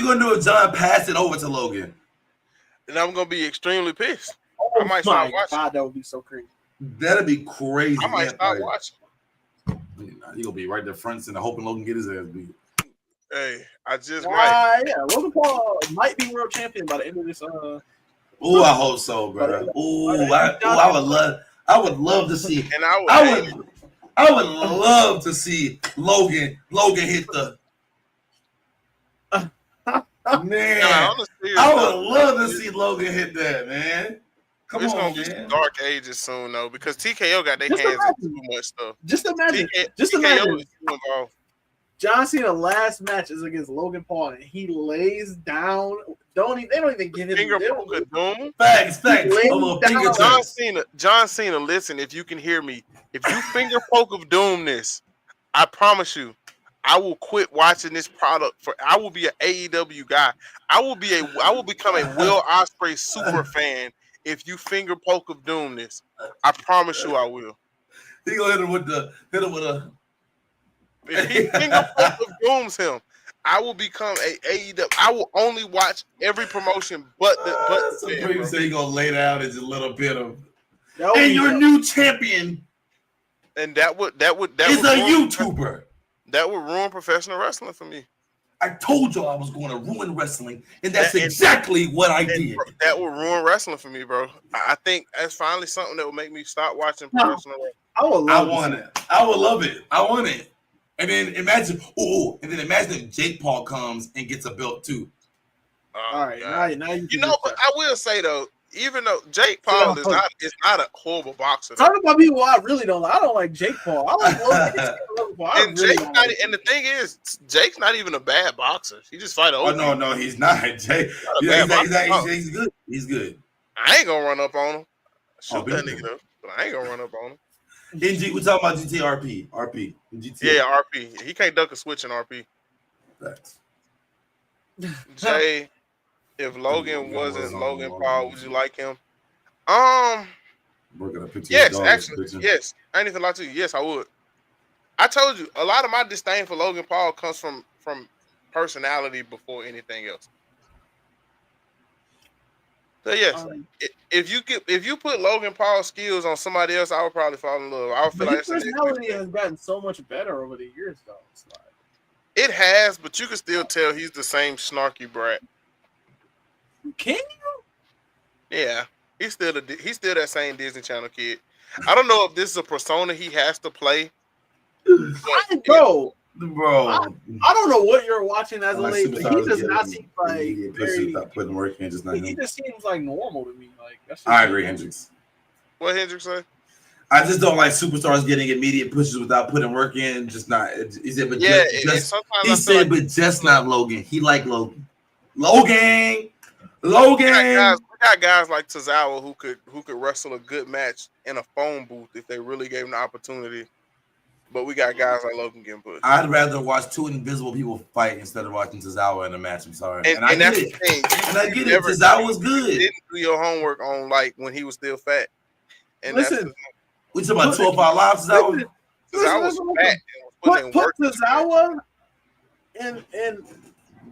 S2: gonna do if John passed it over to Logan?
S1: And I'm gonna be extremely pissed.
S3: Oh,
S1: I might start watching.
S3: God, that would be so crazy.
S2: That'd be crazy.
S1: I might start watching.
S2: You gonna be right there front and hoping Logan get his ass beat.
S1: Hey, I just might.
S3: Yeah, Logan Paul might be world champion by the end of this.
S2: Ooh, I hope so, bro. Ooh, I would love to see.
S1: And
S2: I would love to see Logan hit the. Man, I would love to see Logan hit that, man. Come
S1: it's
S2: on,
S1: gonna be some dark ages soon, though, because TKO got their hands in too much stuff.
S3: Just imagine.
S1: TKO is too involved.
S3: John Cena last match is against Logan Paul, and he lays down. They don't even give him
S1: finger poke of doom.
S2: Facts.
S1: John Cena, listen, if you can hear me, if you finger poke of doom this, I promise you, I will quit watching this product. I will be an AEW guy. I will become a Will Ospreay super fan if you finger poke of doom this. I promise you, I will.
S2: He gonna hit him with a.
S1: If he finger poke of dooms him, I will become a AEW. I will only watch every promotion but
S2: some people say he gonna lay down and just let a bit of.
S3: And
S2: your new champion.
S1: And that would
S2: is a YouTuber.
S1: That would ruin professional wrestling for me.
S2: I told you I was going to ruin wrestling, and that's exactly what I did.
S1: That would ruin wrestling for me, bro. I think that's finally something that will make me stop watching professional wrestling.
S2: I want it. I would love it. I want it. And then imagine, if Jake Paul comes and gets a belt too.
S3: All right, now you
S1: know, but I will say though, even though Jake Paul is not a horrible boxer.
S3: Talking about people I really don't like. I don't like Jake Paul. I like Logan Paul.
S1: And the thing is, Jake's not even a bad boxer. He just fight over.
S2: Oh no, he's not. Jake, he's good. He's good.
S1: I ain't gonna run up on him. Shoot that nigga though, but I ain't gonna run up on him.
S2: We talking about GTRP. RP. GTA.
S1: Yeah, RP. He can't duck a switch in RP.
S2: That's
S1: Jay, if Logan wasn't Logan Paul, would you like him?
S2: We're gonna picture.
S1: Yes, actually, yes. I ain't even lie to you. Yes, I would. I told you a lot of my disdain for Logan Paul comes from personality before anything else. So yes, if you put Logan Paul's skills on somebody else, I would probably fall in love. I would feel
S3: But
S1: like
S3: his personality has gotten so much better over the years, though. It's like,
S1: it has, but you can still tell he's the same snarky brat.
S3: Can you?
S1: Yeah, he's still that same Disney Channel kid. I don't know if this is a persona he has to play.
S3: Bro,
S2: I
S3: don't know what you're watching as a lady, but he does not seem like very.
S2: Putting work in, just not
S3: he just seems like normal to me. Like that's
S2: I agree, Hendrix.
S1: What Hendrix say?
S2: I just don't like superstars getting immediate pushes without putting work in. Just not. He said, but just not Logan. He like Logan. Logan.
S1: We got guys like Tozawa who could wrestle a good match in a phone booth if they really gave him the opportunity. But we got guys like Logan getting pushed.
S2: I'd rather watch two invisible people fight instead of watching Tozawa in a match. I'm sorry.
S1: And I get it.
S2: And I get it. Tozawa's good.
S1: You didn't do your homework on like when he was still fat. And
S3: listen,
S2: we talking about 205 Live Tozawa?
S1: Tozawa was fat.
S3: Put Tozawa and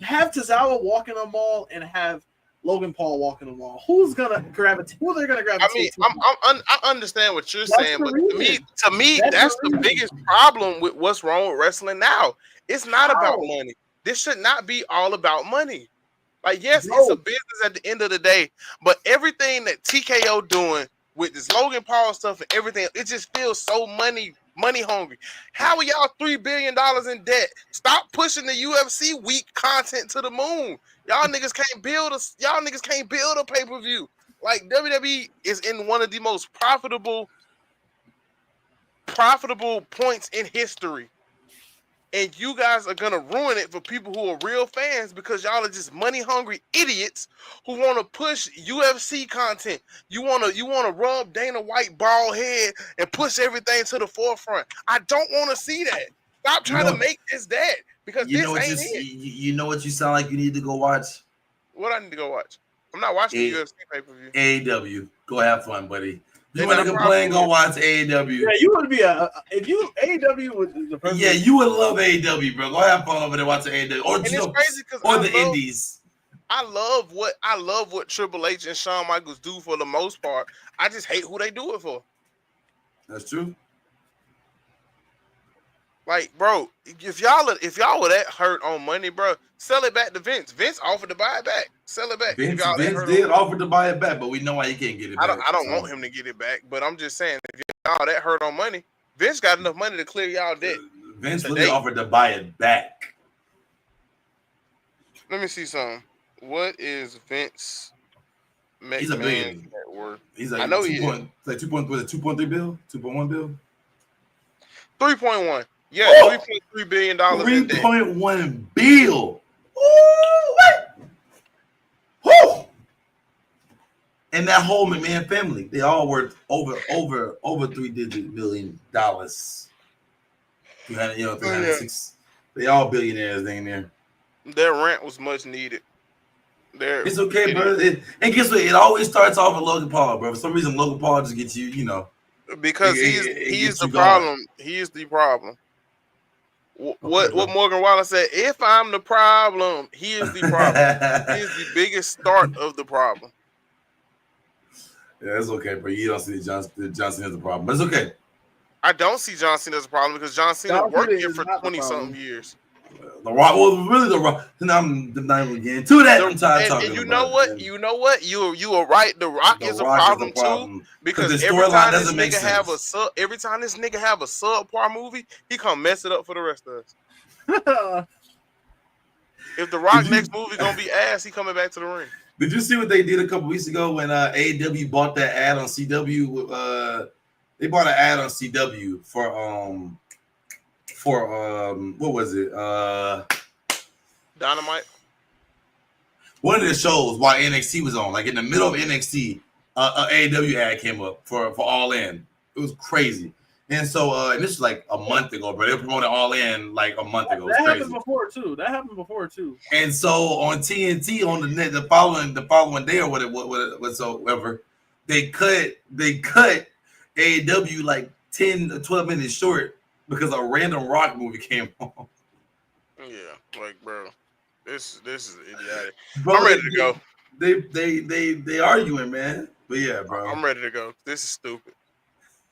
S3: have Tozawa walk in a mall and have Logan Paul walking the mall. Who's gonna gravitate? Who they're gonna gravitate?
S1: I understand what you're saying, but to me, that's the biggest problem with what's wrong with wrestling now. It's not about money. This should not be all about money. Like, yes, it's a business at the end of the day, but everything that TKO doing with this Logan Paul stuff and everything, it just feels so money hungry. How are y'all $3 billion in debt? Stop pushing the UFC week content to the moon. Y'all niggas can't build a pay-per-view. Like, WWE is in one of the most profitable points in history. And you guys are gonna ruin it for people who are real fans because y'all are just money-hungry idiots who want to push UFC content. You wanna rub Dana White bald head and push everything to the forefront. I don't want to see that. Stop trying to make this that because this ain't it.
S2: You know what you sound like you need to go watch?
S1: What I need to go watch? I'm not watching the UFC pay-per-view.
S2: AEW. Go have fun, buddy. You want to complain? Go watch AEW.
S3: Yeah, you would be if you AEW was the person.
S2: Yeah, you would love AEW, bro. Go have fun over there watching AEW or the Indies.
S1: I love what Triple H and Shawn Michaels do for the most part. I just hate who they do it for.
S2: That's true.
S1: Like, bro, if y'all were that hurt on money, bro, sell it back to Vince. Vince offered to buy it back. Sell it back.
S2: Vince did offer to buy it back, but we know why he can't get it back.
S1: I don't want him to get it back, but I'm just saying, if y'all that hurt on money, Vince got enough money to clear y'all debt.
S2: Vince really offered to buy it back.
S1: Let me see something. What is Vince McMahon's
S2: He's a billionaire.
S1: net worth?
S2: He's like,
S1: I know
S2: he is. Like 2.3 bill? 2.1 bill?
S1: 3.1. Yeah, $3.3 billion.
S2: 3.1 bill. Woo! And that whole McMahon family, they all worth over $3 billion. 306. They all billionaires in there.
S1: Their rent was much needed.
S2: It's okay, bro. And guess what? It always starts off with Logan Paul, bro. For some reason, Logan Paul just gets you,
S1: because he's the problem. He is the problem. What Morgan Wallen said, if I'm the problem, he is the problem. He is the biggest start of the problem.
S2: Yeah, it's okay, bro. You don't see John Cena as a problem, but it's okay.
S1: I don't see John Cena as a problem because John Cena worked here for 20-something years.
S2: The Rock, The Rock. And I'm not even getting to that.
S1: And you know what? You are right. The Rock is a problem too because every time this nigga have a subpar movie, he come mess it up for the rest of us. If the Rock next movie gonna be ass, he coming back to the ring.
S2: Did you see what they did a couple weeks ago when AEW bought that ad on CW? They bought an ad on CW for what was it?
S1: Dynamite.
S2: One of the shows while NXT was on, like in the middle of NXT, AEW ad came up for All In. It was crazy. And so and this was like a month ago, but they were promoting All In like a month ago.
S3: That happened before too.
S2: And so on TNT on the net the following day or whatsoever, they cut AEW like 10 to 12 minutes short because a random Rock movie came on.
S1: Yeah, like bro, this is idiotic.
S2: Bro,
S1: I'm ready to go.
S2: They arguing, man. But yeah, bro.
S1: I'm ready to go. This is stupid.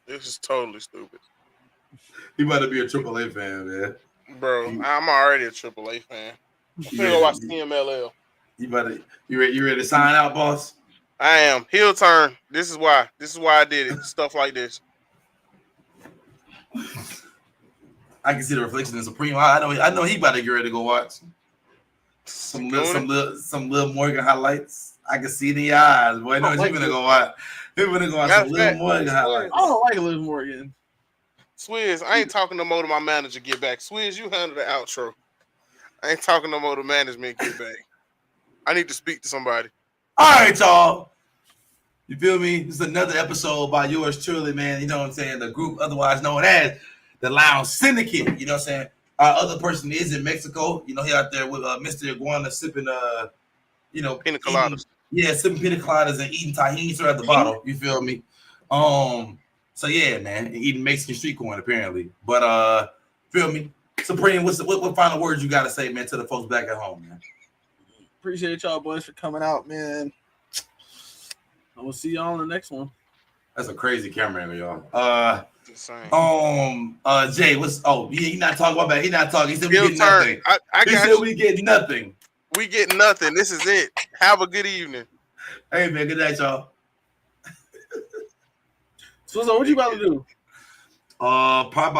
S1: This is totally stupid.
S2: He about to be a AAA fan, man.
S1: Bro, I'm already a AAA fan. I'm finna go watch CMLL.
S2: You ready to sign out, boss?
S1: I am. Heel turn. This is why. This is why I did it. Stuff like this.
S2: I can see the reflection in Supreme. I know he about to get ready to go watch some little Morgan highlights. I can see the eyes, boy. I know he's gonna go watch. He's gonna go watch some little Morgan highlights.
S3: I don't like Liv Morgan.
S1: Swizz, I ain't talking no more to my manager. Get back, Swizz. You handle the outro. I ain't talking no more to management. Get back. I need to speak to somebody.
S2: All right, y'all. You feel me? This is another episode by yours truly, man. You know what I'm saying? The group otherwise known as the Lounge Syndicate. You know what I'm saying? Our other person is in Mexico. You know, he out there with Mr. Iguana sipping,
S1: Pina coladas.
S2: Sipping pina coladas and eating tahini at the bottle. You feel me? So yeah, man, eating Mexican street corn apparently. But feel me? Supreme, what final words you got to say, man, to the folks back at home, man?
S3: Appreciate y'all boys for coming out, man. I will see y'all on the next one.
S2: That's a crazy camera angle, y'all. Jay, he not talking about that. He not talking. He said we get nothing. He said we get nothing.
S1: We get nothing. This is it. Have a good evening.
S2: Hey man, good night, y'all.
S3: So what you about to do?
S2: Probably about